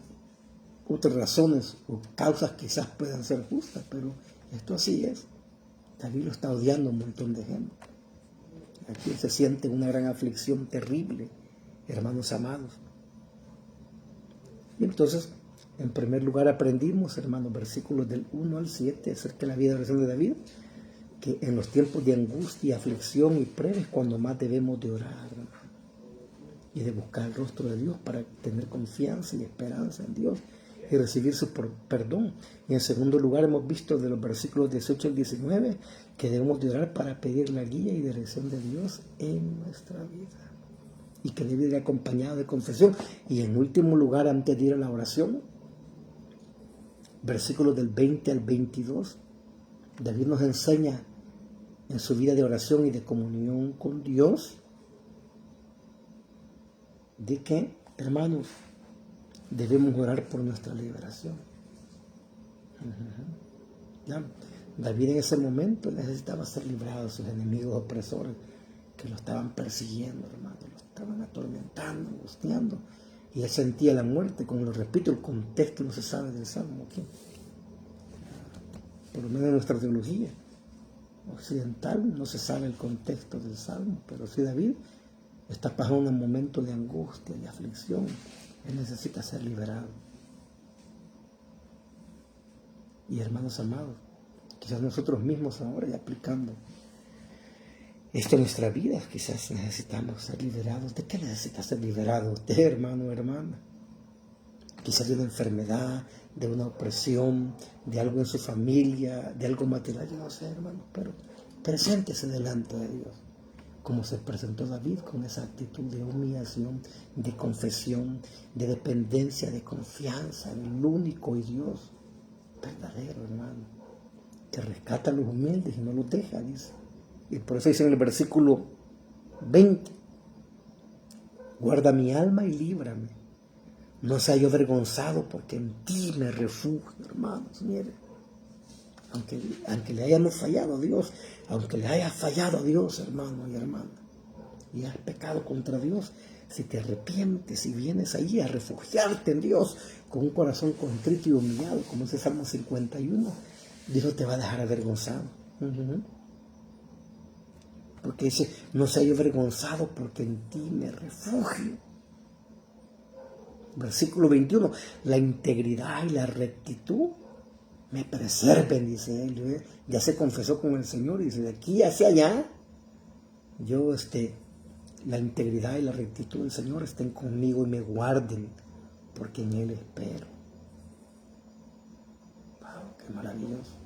otras razones o causas quizás puedan ser justas, pero esto así es. David lo está odiando un montón de gente. Aquí se siente una gran aflicción terrible, hermanos amados. Y entonces, en primer lugar aprendimos, hermanos, versículos del 1 al 7 acerca de la vida de oración de David, que en los tiempos de angustia, aflicción y prueba es cuando más debemos de orar, hermano, y de buscar el rostro de Dios para tener confianza y esperanza en Dios y recibir su perdón. Y en segundo lugar hemos visto de los versículos 18 al 19 que debemos de orar para pedir la guía y dirección de Dios en nuestra vida, y que debe ir acompañado de confesión. Y en último lugar, antes de ir a la oración, versículos del 20 al 22, David nos enseña en su vida de oración y de comunión con Dios de que, hermanos, debemos orar por nuestra liberación. ¿Ya? David en ese momento necesitaba ser librado de sus enemigos opresores que lo estaban persiguiendo, hermano, lo estaban atormentando, angustiando, y él sentía la muerte. Como lo repito, el contexto no se sabe del Salmo aquí, por lo menos en nuestra teología occidental no se sabe el contexto del Salmo, pero si David está pasando un momento de angustia, de aflicción, él necesita ser liberado. Y hermanos amados, quizás nosotros mismos ahora, ya aplicando esto en nuestra vida, quizás necesitamos ser liberados. ¿De qué necesita ser liberado usted, hermano o hermana? Quizás de una enfermedad, de una opresión, de algo en su familia, de algo material, yo no sé, hermano, pero preséntese delante de Dios, como se presentó David, con esa actitud de humillación, de confesión, de dependencia, de confianza en el único y Dios verdadero, hermano, que rescata a los humildes y no los deja, dice. Y por eso dice en el versículo 20, guarda mi alma y líbrame, no sea yo avergonzado, porque en ti me refugio, hermanos. Mire, aunque le hayamos fallado a Dios, aunque le haya fallado a Dios, hermano y hermana, y has pecado contra Dios, si te arrepientes y vienes allí a refugiarte en Dios con un corazón contrito y humillado, como dice Salmo 51, Dios no te va a dejar avergonzado. Porque dice, no sea yo avergonzado, porque en ti me refugio. Versículo 21, la integridad y la rectitud me preserven, dice él. Ya se confesó con el Señor y dice, de aquí hacia allá, yo la integridad y la rectitud del Señor estén conmigo y me guarden, porque en Él espero. Wow, qué maravilloso.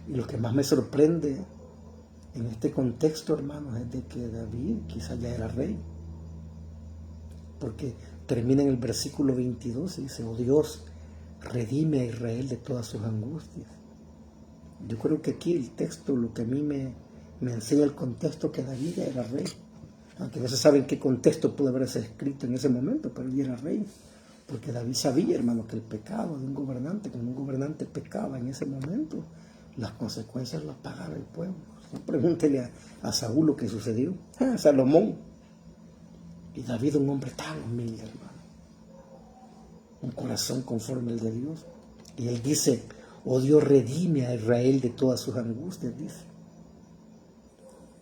Y lo que más me sorprende en este contexto, hermanos, es de que David quizás ya era rey, porque termina en el versículo 22 y dice, oh Dios, redime a Israel de todas sus angustias. Yo creo que aquí el texto, lo que a mí me enseña el contexto, que David ya era rey, aunque no se sabe en qué contexto pudo haberse escrito en ese momento, pero él ya era rey, porque David sabía, hermano, que el pecado de un gobernante, cuando un gobernante pecaba en ese momento, las consecuencias las pagaba el pueblo. Pregúntele a Saúl lo que sucedió, a Salomón. Y David, un hombre tan humilde, hermano, un corazón conforme al de Dios. Y él dice, oh Dios, redime a Israel de todas sus angustias, dice.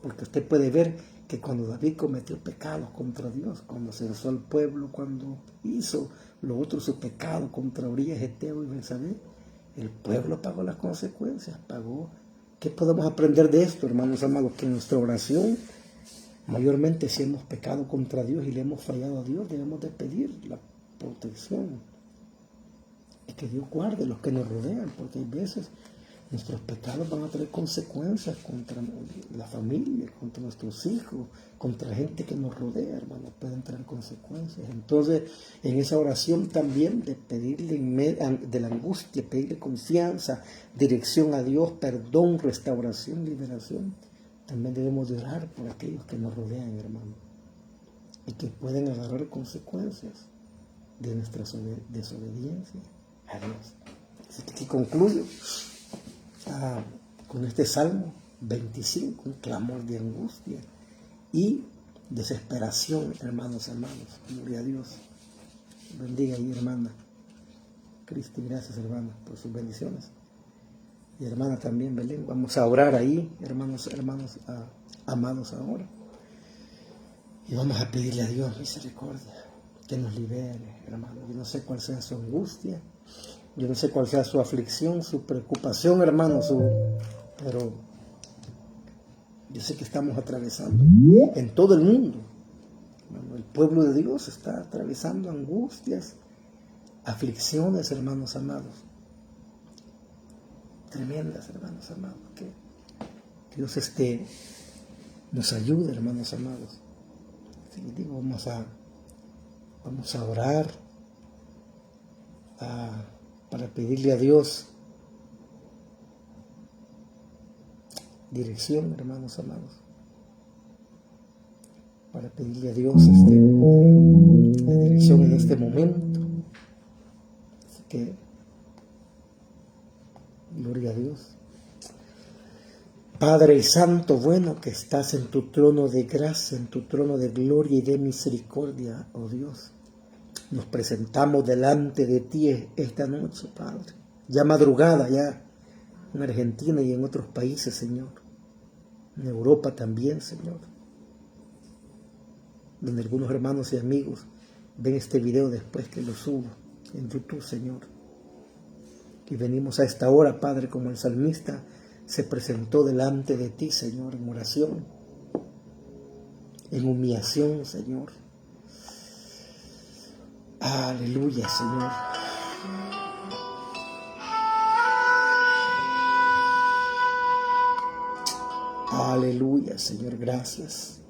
Porque usted puede ver que cuando David cometió pecados contra Dios, cuando censó al pueblo, cuando hizo lo otro, su pecado contra Urías, Eteo y Betsabé, el pueblo pagó las consecuencias, pagó. ¿Qué podemos aprender de esto, hermanos amados? Que en nuestra oración, mayormente si hemos pecado contra Dios y le hemos fallado a Dios, debemos de pedir la protección y que Dios guarde los que nos rodean, porque hay veces nuestros pecados van a traer consecuencias contra la familia, contra nuestros hijos, contra la gente que nos rodea, hermano, pueden traer consecuencias. Entonces, en esa oración también de pedirle de la angustia, pedirle confianza, dirección a Dios, perdón, restauración, liberación, también debemos de orar por aquellos que nos rodean, hermano. y que pueden agarrar consecuencias de nuestra desobediencia a Dios. Así que aquí concluyo con este Salmo 25, un clamor de angustia y desesperación, hermanos amados. Gloria a Dios. Bendiga ahí, hermana Cristi, gracias, hermana, por sus bendiciones. Y hermana también, Belén. Vamos a orar ahí, hermanos amados ahora. Y vamos a pedirle a Dios misericordia, que nos libere, hermano. Yo no sé cuál sea su angustia, yo no sé cuál sea su aflicción, su preocupación, hermano, pero yo sé que estamos atravesando en todo el mundo. Hermano, el pueblo de Dios está atravesando angustias, aflicciones, hermanos amados. Tremendas, hermanos amados. Que Dios nos ayude, hermanos amados. Así que digo, vamos a orar para pedirle a Dios dirección, hermanos amados. Para pedirle a Dios la dirección en este momento. Así que, gloria a Dios. Padre Santo, bueno, que estás en tu trono de gracia, en tu trono de gloria y de misericordia, oh Dios. Nos presentamos delante de ti esta noche, Padre. Ya madrugada, ya en Argentina y en otros países, Señor. En Europa también, Señor. Donde algunos hermanos y amigos ven este video después que lo subo en YouTube, Señor. Y venimos a esta hora, Padre, como el salmista se presentó delante de ti, Señor, en oración, en humillación, Señor. Aleluya, Señor. Aleluya, Señor, gracias.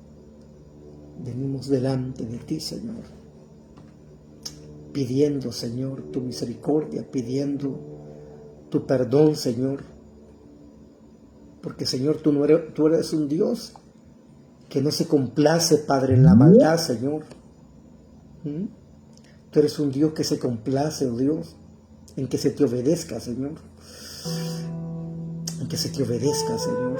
Venimos delante de ti, Señor, pidiendo, Señor, tu misericordia, pidiendo tu perdón, Señor. Porque, Señor, tú eres un Dios que no se complace, Padre, en la maldad, Señor. Tú eres un Dios que se complace, oh Dios, en que se te obedezca, Señor. En que se te obedezca, Señor.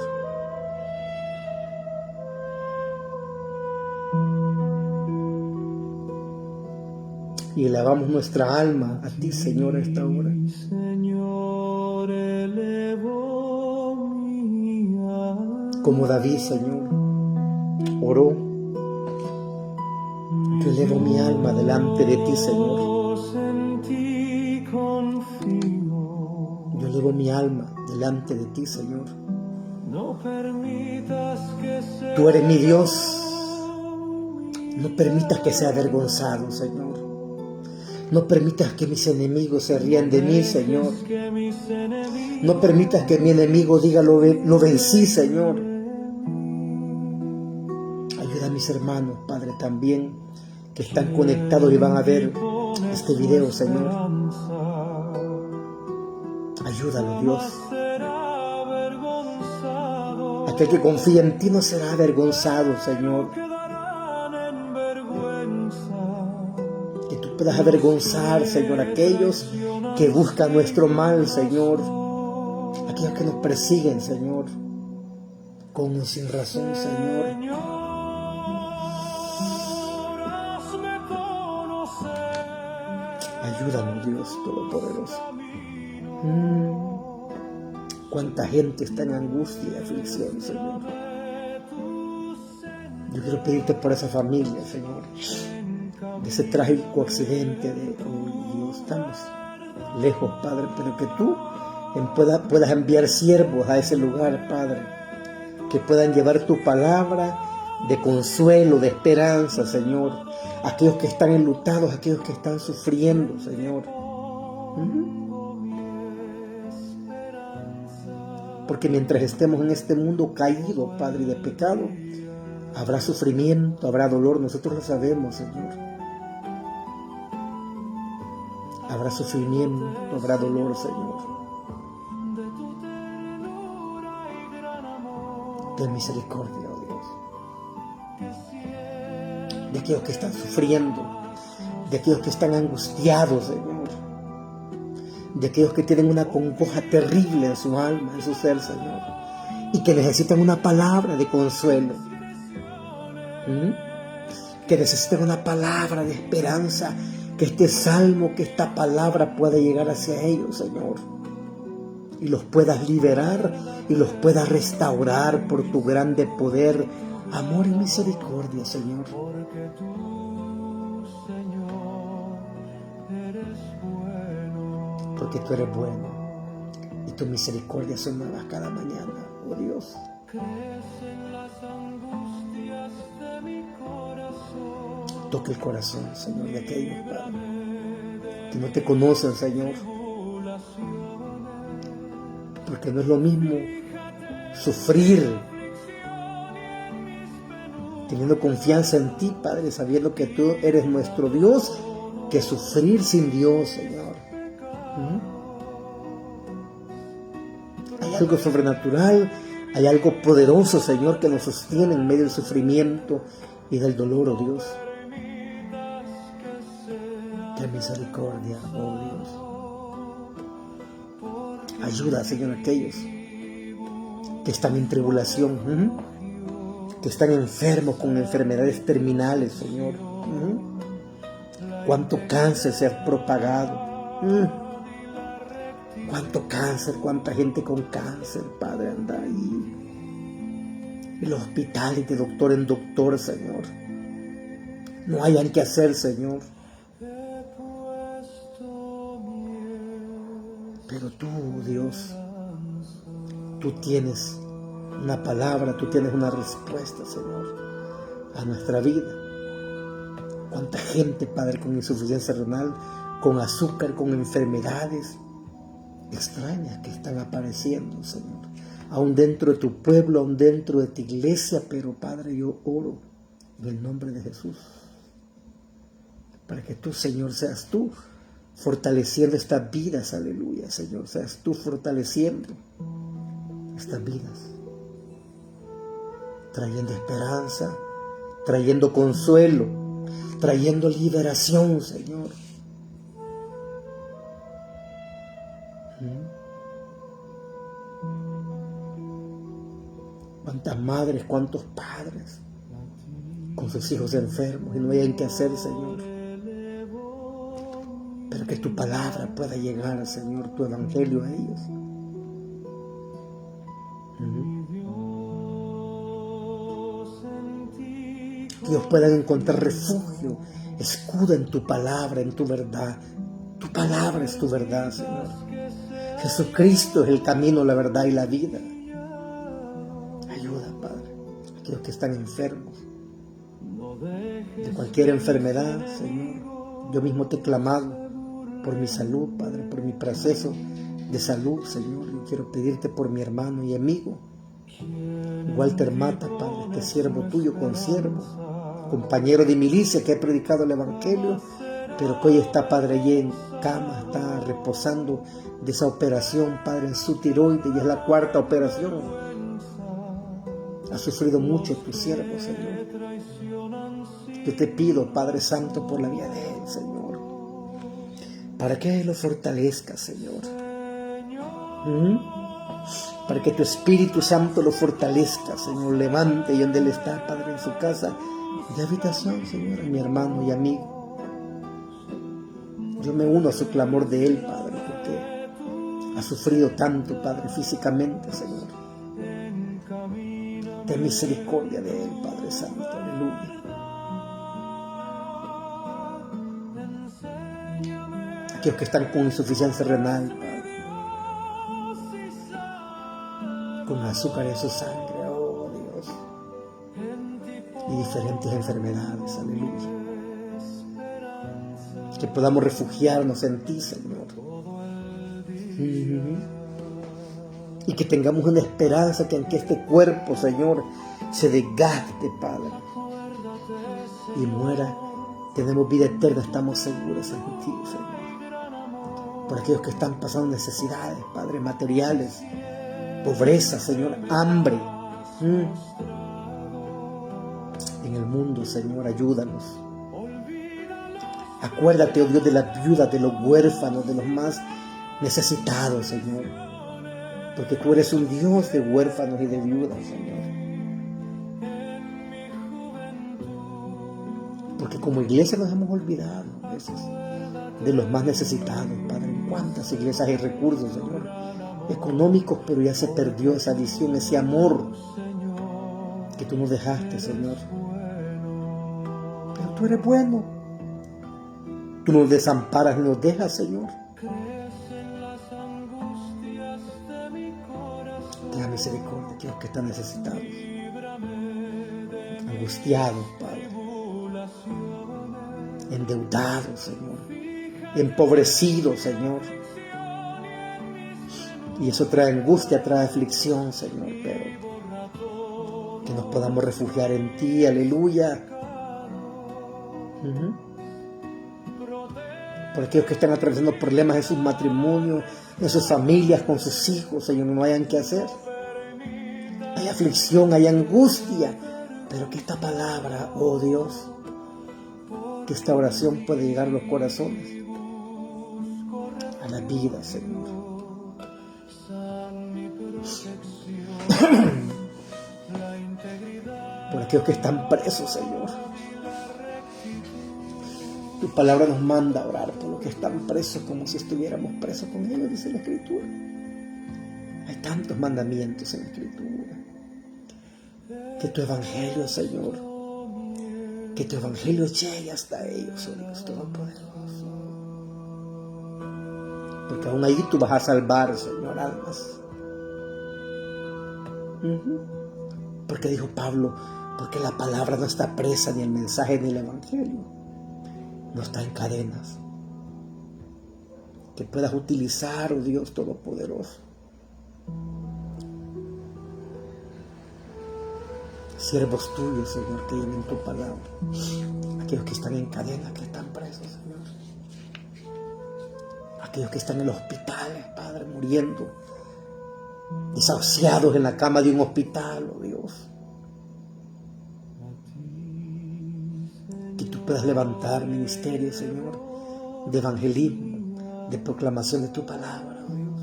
Y elevamos nuestra alma a ti, Señor, a esta hora. Como David, Señor, oró. Yo elevo mi alma delante de ti, Señor. Yo elevo mi alma delante de ti, Señor. Tú eres mi Dios. No permitas que sea avergonzado, Señor. No permitas que mis enemigos se rían de mí, Señor. No permitas que mi enemigo diga lo vencí, Señor. Ayuda a mis hermanos, Padre, también, que están conectados y van a ver este video, Señor. Ayúdalo, Dios. Aquel que confía en ti no será avergonzado, Señor. Que tú puedas avergonzar, Señor, a aquellos que buscan nuestro mal, Señor. Aquellos que nos persiguen, Señor, con o sin razón, Señor. Ayúdanos, Dios Todopoderoso. Cuánta gente está en angustia y aflicción, Señor. Yo quiero pedirte por esa familia, Señor, de ese trágico accidente Dios, estamos lejos, Padre, pero que tú puedas enviar siervos a ese lugar, Padre, que puedan llevar tu palabra de consuelo, de esperanza, Señor, aquellos que están enlutados, aquellos que están sufriendo, Señor. Porque mientras estemos en este mundo caído, Padre, de pecado, habrá sufrimiento, habrá dolor, nosotros lo sabemos, Señor. Habrá sufrimiento, habrá dolor, Señor. Ten misericordia, oh Dios. De aquellos que están sufriendo, de aquellos que están angustiados, Señor, de aquellos que tienen una congoja terrible en su alma, en su ser, Señor, y que necesitan una palabra de consuelo, que necesitan una palabra de esperanza, que este salmo, que esta palabra pueda llegar hacia ellos, Señor, y los puedas liberar y los puedas restaurar por tu grande poder, amor y misericordia, Señor. Porque tú eres bueno y tu misericordia son nuevas cada mañana, oh Dios. Toca el corazón, Señor, de aquellos, Padre, que no te conocen, Señor. Porque no es lo mismo sufrir teniendo confianza en ti, Padre, sabiendo que tú eres nuestro Dios, que sufrir sin Dios, Señor. Hay algo sobrenatural, hay algo poderoso, Señor, que nos sostiene en medio del sufrimiento y del dolor, oh Dios. Qué misericordia, oh Dios. Ayuda, Señor, a aquellos que están en tribulación, que están enfermos con enfermedades terminales, Señor. Cuánto cáncer se ha propagado. Cuánto cáncer, cuánta gente con cáncer, Padre, anda ahí en los hospitales de doctor en doctor, Señor. No hayan que hacer, Señor. Pero tú, Dios, tú tienes una palabra, tú tienes una respuesta, Señor, a nuestra vida. Cuánta gente, Padre, con insuficiencia renal, con azúcar, con enfermedades extrañas que están apareciendo, Señor, aún dentro de tu pueblo, aún dentro de tu iglesia. Pero, Padre, yo oro en el nombre de Jesús para que tú, Señor, seas tú fortaleciendo estas vidas, aleluya, Señor, seas tú fortaleciendo estas vidas, trayendo esperanza, trayendo consuelo, trayendo liberación, Señor. Cuántas madres, cuántos padres con sus hijos enfermos y no hayan qué hacer, Señor. Pero que tu palabra pueda llegar, Señor, tu evangelio a ellos. Que ellos puedan encontrar refugio, escudo en tu palabra, en tu verdad. Tu palabra es tu verdad, Señor. Jesucristo es el camino, la verdad y la vida. Ayuda, Padre, a aquellos que están enfermos de cualquier enfermedad, Señor. Yo mismo te he clamado por mi salud, Padre, por mi proceso de salud, Señor. Y quiero pedirte por mi hermano y amigo Walter Mata, Padre, este siervo tuyo, consiervo, compañero de milicia que ha predicado el Evangelio, pero que hoy está, Padre, allí en cama, está reposando de esa operación, Padre, en su tiroides, y es la 4ª operación. Ha sufrido mucho tu siervo, Señor. Yo te pido, Padre Santo, por la vida de él, Señor, para que lo fortalezca, Señor. Para que tu Espíritu Santo lo fortalezca, Señor. Levante y donde él está, Padre, en su casa de habitación, Señor, a mi hermano y amigo. Yo me uno a su clamor de él, Padre, porque ha sufrido tanto, Padre, físicamente, Señor. Ten misericordia de él, Padre Santo, aleluya. Aquellos que están con insuficiencia renal, Padre, con azúcar en su sangre, oh Dios, y diferentes enfermedades, aleluya. Que podamos refugiarnos en ti, Señor. Y que tengamos una esperanza que aunque este cuerpo, Señor, se desgaste, Padre, y muera, tenemos vida eterna, estamos seguros en ti, Señor. Por aquellos que están pasando necesidades, Padre, materiales, pobreza, Señor, hambre. En en el mundo, Señor, ayúdanos. Acuérdate, oh Dios, de las viudas, de los huérfanos, de los más necesitados, Señor. Porque tú eres un Dios de huérfanos y de viudas, Señor. Porque como iglesia nos hemos olvidado a veces de los más necesitados, Padre. En cuántas iglesias hay recursos, Señor, económicos, pero ya se perdió esa visión, ese amor que tú nos dejaste, Señor. Pero tú eres bueno. Tú nos desamparas y nos dejas, Señor. Tenga misericordia de aquellos que están necesitados, angustiados, Padre, endeudados, Señor, empobrecidos, Señor. Y eso trae angustia, trae aflicción, Señor, pero que nos podamos refugiar en ti, aleluya. Por aquellos que están atravesando problemas en sus matrimonios, en sus familias, con sus hijos, Señor, no hayan qué hacer. Hay aflicción, hay angustia, pero que esta palabra, oh Dios, que esta oración puede llegar a los corazones, a la vida, Señor. Por aquellos que están presos, Señor. Tu palabra nos manda a orar por los que están presos como si estuviéramos presos con ellos, dice la Escritura. Hay tantos mandamientos en la Escritura. Que tu evangelio, Señor, que tu evangelio llegue hasta ellos, oh Dios Todopoderoso. Porque aún ahí tú vas a salvar, Señor, almas. Porque dijo Pablo, porque la palabra no está presa, ni el mensaje ni el evangelio no está en cadenas. Que puedas utilizar, oh Dios Todopoderoso, siervos tuyos, Señor, que lleven tu palabra. Aquellos que están en cadenas, que están presos, Señor. Aquellos que están en los hospitales, Padre, muriendo, desahuciados en la cama de un hospital, oh Dios. Que tú puedas levantar ministerio, Señor, de evangelismo, de proclamación de tu palabra, oh Dios.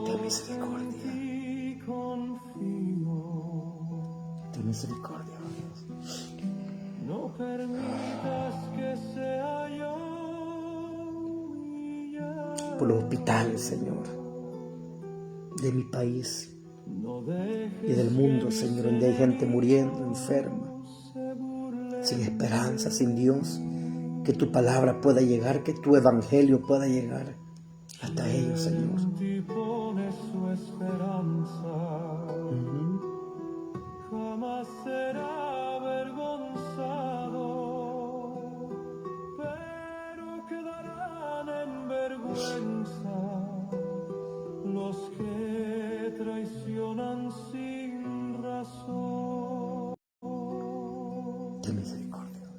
Ten misericordia. Ten misericordia, oh Dios. No permitas que sea yo por los hospitales, Señor, de mi país y del mundo, Señor, donde hay gente muriendo, enferma, sin esperanza, sin Dios. Que tu palabra pueda llegar, que tu evangelio pueda llegar hasta ellos, Señor. Jamás será avergonzado, pero quedarán en vergüenza los que traicionan sin razón. Ten misericordia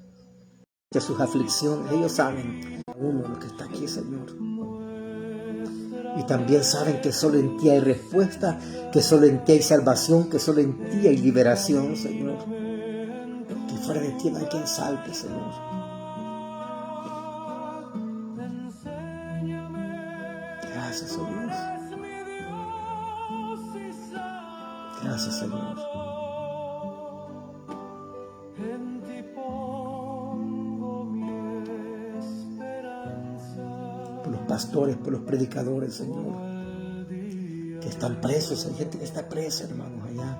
de sus aflicciones. Ellos saben, uno, lo que está aquí, Señor. Y también saben que solo en ti hay respuesta, que solo en ti hay salvación, que solo en ti hay liberación, Señor. Que fuera de ti no hay quien salve, Señor. Gracias, oh Dios. Gracias, Señor. Por los pastores, por los predicadores, Señor, que están presos. Hay gente que está presa, hermanos, allá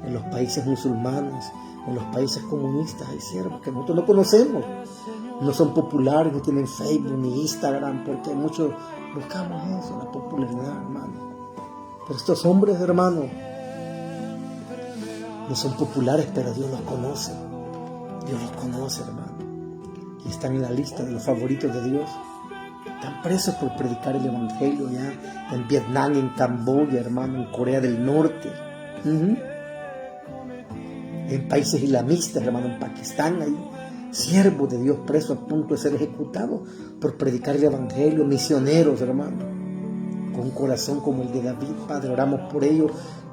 en los países musulmanes, en los países comunistas. Hay siervos que nosotros no conocemos, no son populares, no tienen Facebook ni Instagram, porque muchos buscamos eso, la popularidad, hermano. Pero estos hombres, hermano, no son populares, pero Dios los conoce. Dios los conoce, hermano. Y están en la lista de los favoritos de Dios. Están presos por predicar el evangelio ya en Vietnam, en Camboya, hermano, en Corea del Norte. En países islamistas, hermano, en Pakistán hay siervos de Dios presos a punto de ser ejecutados por predicar el evangelio, misioneros, hermano. con un corazón como el de David, Padre. Oramos por ellos.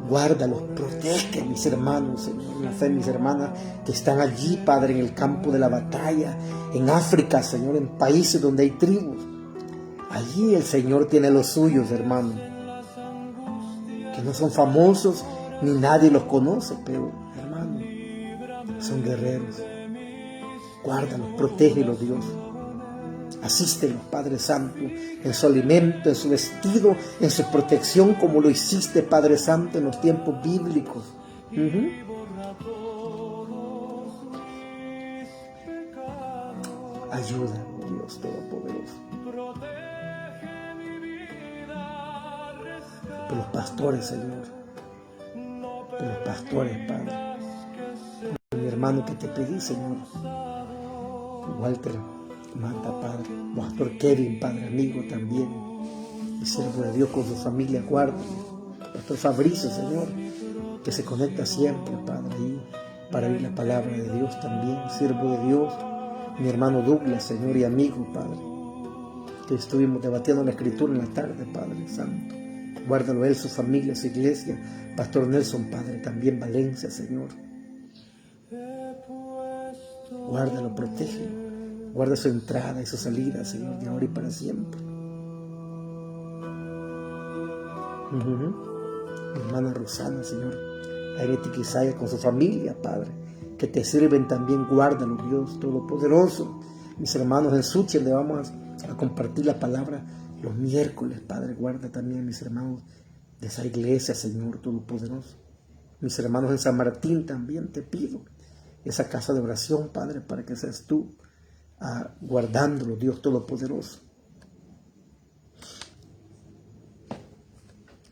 Guárdalos, protege a mis hermanos, Señor, la fe de mis hermanas que están allí, Padre, en el campo de la batalla, en África, Señor, en países donde hay tribus. Allí el Señor tiene los suyos, hermano, que no son famosos ni nadie los conoce, pero, hermano, son guerreros. Guárdalos, protégelos, Dios. Asístelos, Padre Santo, en su alimento, en su vestido, en su protección, como lo hiciste, Padre Santo, en los tiempos bíblicos. Ayuda, Dios Todopoderoso. Por los pastores, Señor. Por los pastores, Padre. Por mi hermano que te pedí, Señor. Walter Mata, Padre. Pastor Kevin, Padre amigo también. El siervo de Dios con su familia, guarda. Pastor Fabricio, Señor, que se conecta siempre, Padre, ahí para oír la palabra de Dios también. Siervo de Dios. Mi hermano Douglas, Señor, y amigo, Padre, que estuvimos debatiendo la Escritura en la tarde, Padre Santo. Guárdalo él, su familia, su iglesia. Pastor Nelson, Padre, también Valencia, Señor. Guárdalo, protégelo. Guarda su entrada y su salida, Señor, de ahora y para siempre. Mi hermana Rosana, Señor. Aireti Quisaya con su familia, Padre, que te sirven también. Guárdalo, Dios Todopoderoso. Mis hermanos en Suchi, le vamos a compartir la palabra los miércoles, Padre. Guarda también a mis hermanos de esa iglesia, Señor Todopoderoso. Mis hermanos en San Martín también te pido esa casa de oración, Padre, para que seas tú guardándolo, Dios Todopoderoso.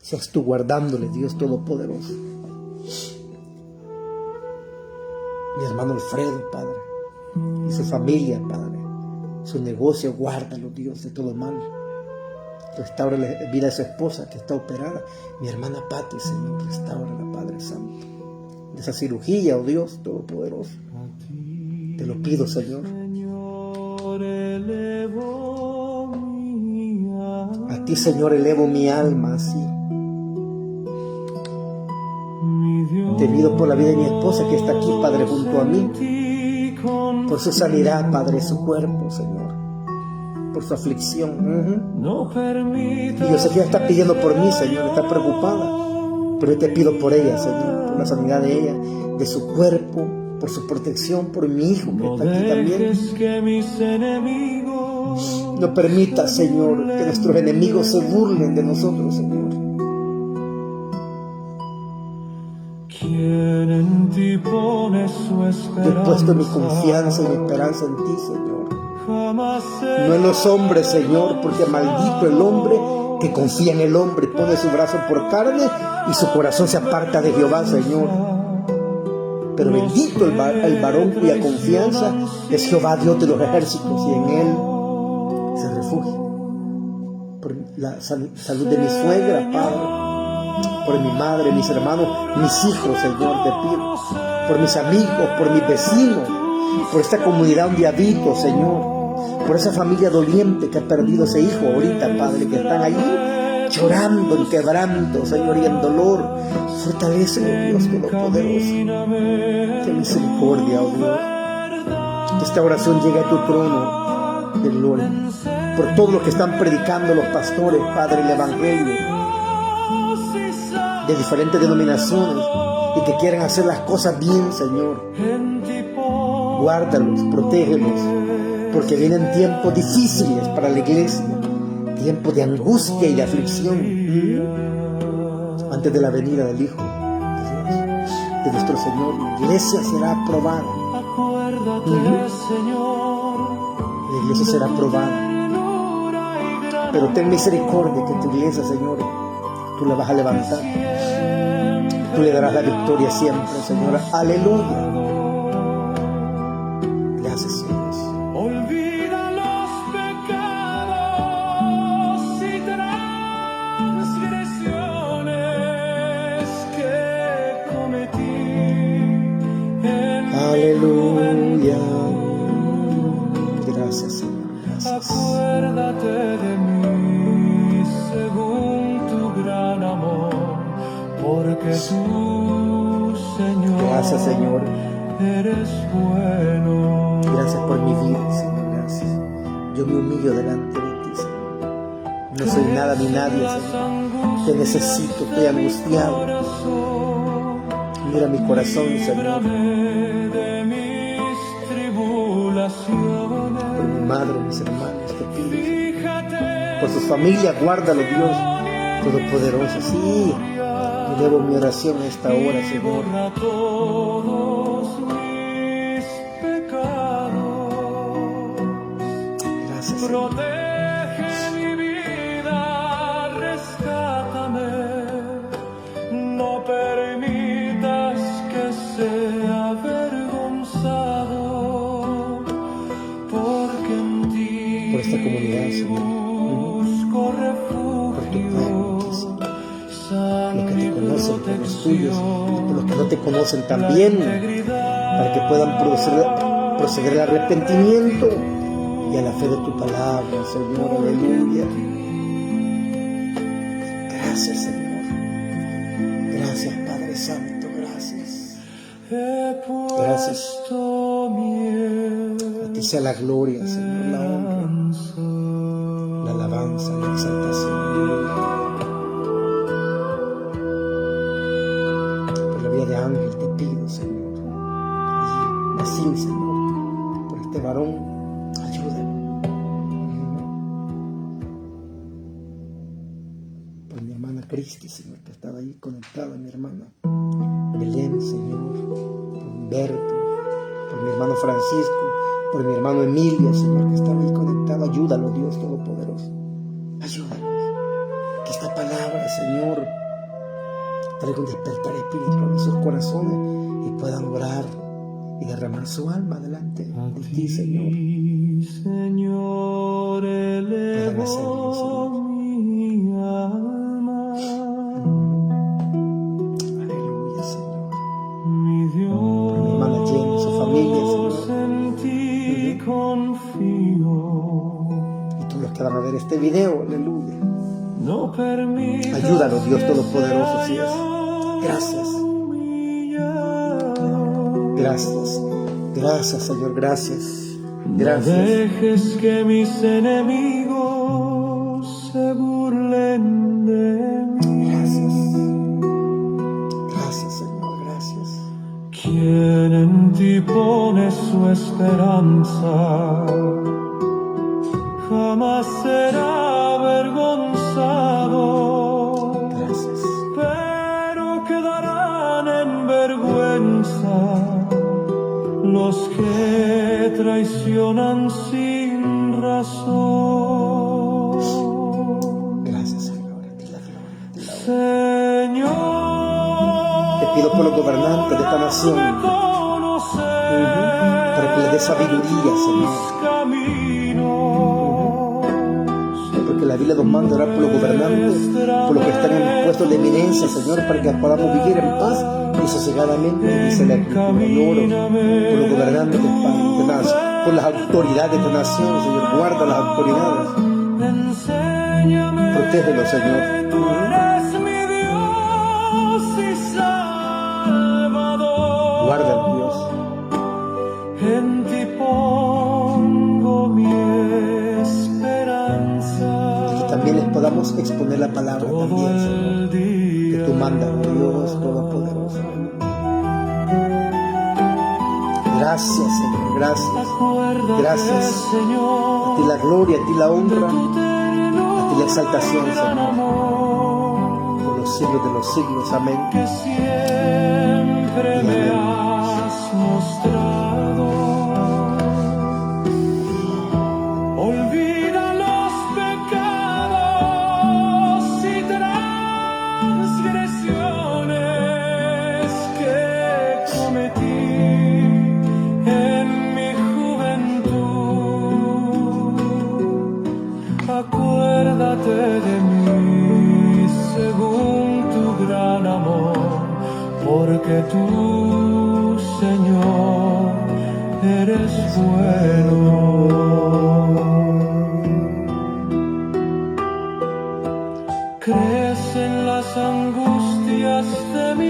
Seas tú guardándole, Dios Todopoderoso. Mi hermano Alfredo, Padre, y su familia, Padre, su negocio, guárdalo, Dios, de todo mal. Restaura la vida de su esposa que está operada. Mi hermana Pati, Señor, restaurala, Padre Santo, de esa cirugía, oh Dios Todopoderoso. Te lo pido, Señor. A ti, Señor, elevo mi alma, así. Te pido por la vida de mi esposa que está aquí, Padre, junto a mí, por su sanidad, Padre, su cuerpo, Señor, por su aflicción. Y yo sé que ella está pidiendo por mí, Señor, está preocupada, pero yo te pido por ella, Señor, por la sanidad de ella, de su cuerpo, por su protección, por mi hijo que está aquí también. No permita, Señor, que nuestros enemigos se burlen de nosotros, Señor. Yo he puesto mi confianza y mi esperanza en ti, Señor. No en los hombres, Señor, porque maldito el hombre que confía en el hombre, pone su brazo por carne y su corazón se aparta de Jehová, Señor. Pero bendito el varón cuya confianza es Jehová, Dios de los ejércitos, y en él se refugia. Por la salud de mi suegra, Padre, por mi madre, mis hermanos, mis hijos, Señor, te pido, por mis amigos, por mis vecinos, por esta comunidad donde habito, Señor, por esa familia doliente que ha perdido ese hijo ahorita, Padre, que están allí llorando en quebranto, Señor, y en dolor. Fortalécelo, Dios Todopoderoso. Qué misericordia, oh Dios. Que esta oración llegue a tu trono de gloria. Por todos los que están predicando los pastores, Padre, el Evangelio, de diferentes denominaciones, y que quieren hacer las cosas bien, Señor. Guárdalos, protégelos, porque vienen tiempos difíciles para la iglesia, tiempos de angustia y de aflicción, antes de la venida del Hijo de nuestro Señor. La iglesia será aprobada. La iglesia será aprobada. Pero ten misericordia que tu iglesia, Señor, tú la vas a levantar. Tú le darás la victoria siempre, Señor. Aleluya. Gracias, Señor. Olvida los pecados y transgresiones que cometí. Aleluya. Gracias, Señor. Gracias. Acuérdate de mí según porque tú, Señor, Gracias, Señor. eres bueno. Gracias por mi vida, Señor. Gracias. Yo me humillo delante de ti, Señor. No soy nada ni nadie, Señor. Te necesito, estoy angustiado. Mira mi corazón, Señor. Por mi madre, mis hermanos, te pido. Por sus familias, guárdalo, Dios Todopoderoso. Sí, elevo mi oración a esta hora, Señor. Gracias, Señor. Protege mi vida, rescátame, no permitas que sea avergonzado, porque en ti Por esta comunidad, Señor. busco Por tu refugio. pueblo, Señor. Los que te conocen, por los tuyos, y por los que no te conocen también, para que puedan proceder al arrepentimiento y a la fe de tu palabra, Señor. Aleluya. Gracias, Señor. Gracias, Padre Santo. Gracias. Gracias. A ti sea la gloria, Señor, la honra, la alabanza, la exaltación. Por la vida de Ángel te pido, Señor. Así, Señor, por este varón, ayúdame. Por mi hermana Cristi, Señor, que estaba ahí conectada, mi hermana Belén, Señor, por Humberto, por mi hermano Francisco, por mi hermano Emilia, Señor, que estaba ahí conectado. Ayúdalo, Dios Todopoderoso. Ayúdalo. Que esta palabra, Señor, traiga un despertar espiritual en sus corazones y puedan orar y derramar su alma delante de ti, Señor. Puedan hacerlo, Señor. Mi alma, Aleluya, Señor. mi Dios, Por mi hermana Jenny, su familia, Señor. en ti confío. Y todos los que van a ver este video, aleluya. No permitas Ayúdanos, Dios Todopoderoso, así es. Gracias. Gracias. Gracias, Señor. Gracias. No Gracias. dejes que mis enemigos se burlen de mí. Gracias. Gracias, Señor. Gracias. Quien en ti pone su esperanza jamás será avergonzado. Gracias. Pero quedarán en vergüenza los que traicionan sin razón. Gracias, Señor. A ti la gloria, a ti la honra. Señor, Te pido por los gobernantes de esta nación, para que les dé sabiduría, Señor. Porque la Biblia nos manda orar por los gobernantes, por los que están en puestos de eminencia, Señor, para que podamos vivir en paz y sosegadamente, dice la Escritura. Yo oro por los gobernantes de nación, por las autoridades de esta nación, Señor. Guarda las autoridades. Protégelos, Señor. Guárdalo, Dios. En ti pongo mi esperanza. Y que también les podamos exponer la palabra también, Señor, que tú mandas, Dios Todopoderoso. Gracias, Señor, gracias. Gracias. A ti la gloria, a ti la honra, a ti la exaltación, Señor, por los siglos de los siglos. Amén. Que siempre me has mostrado. Olvida los pecados y transgresiones que cometí en mi juventud. Acuérdate de mí según tu gran amor, porque tú, Señor, eres bueno. Crees en las angustias de mi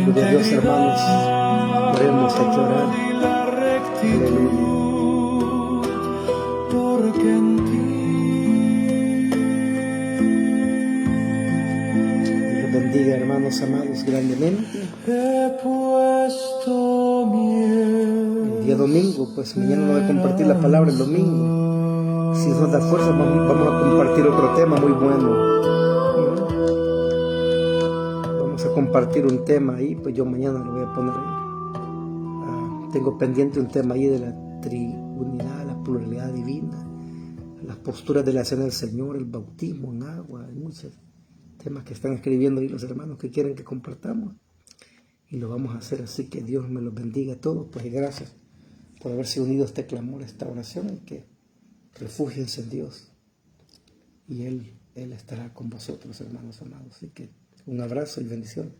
Gloria a Dios, hermanos. Oremos, hay que orar. y la rectitud, porque en Dios los bendiga, hermanos amados, grandemente. he puesto El día domingo, pues mañana no voy a compartir la palabra el domingo. Si nos da fuerza, vamos a compartir otro tema muy bueno. Vamos a compartir un tema ahí, pues yo mañana lo voy a poner ahí. Tengo pendiente un tema ahí de la triunidad, la pluralidad divina, las posturas de la cena del Señor, el bautismo en agua, hay muchos temas que están escribiendo ahí los hermanos que quieren que compartamos. Y lo vamos a hacer, así que Dios me los bendiga a todos, pues y gracias por haberse unido a este clamor, a esta oración, y que refúgiense en Dios y Él estará con vosotros, hermanos amados. Así que un abrazo y bendiciones.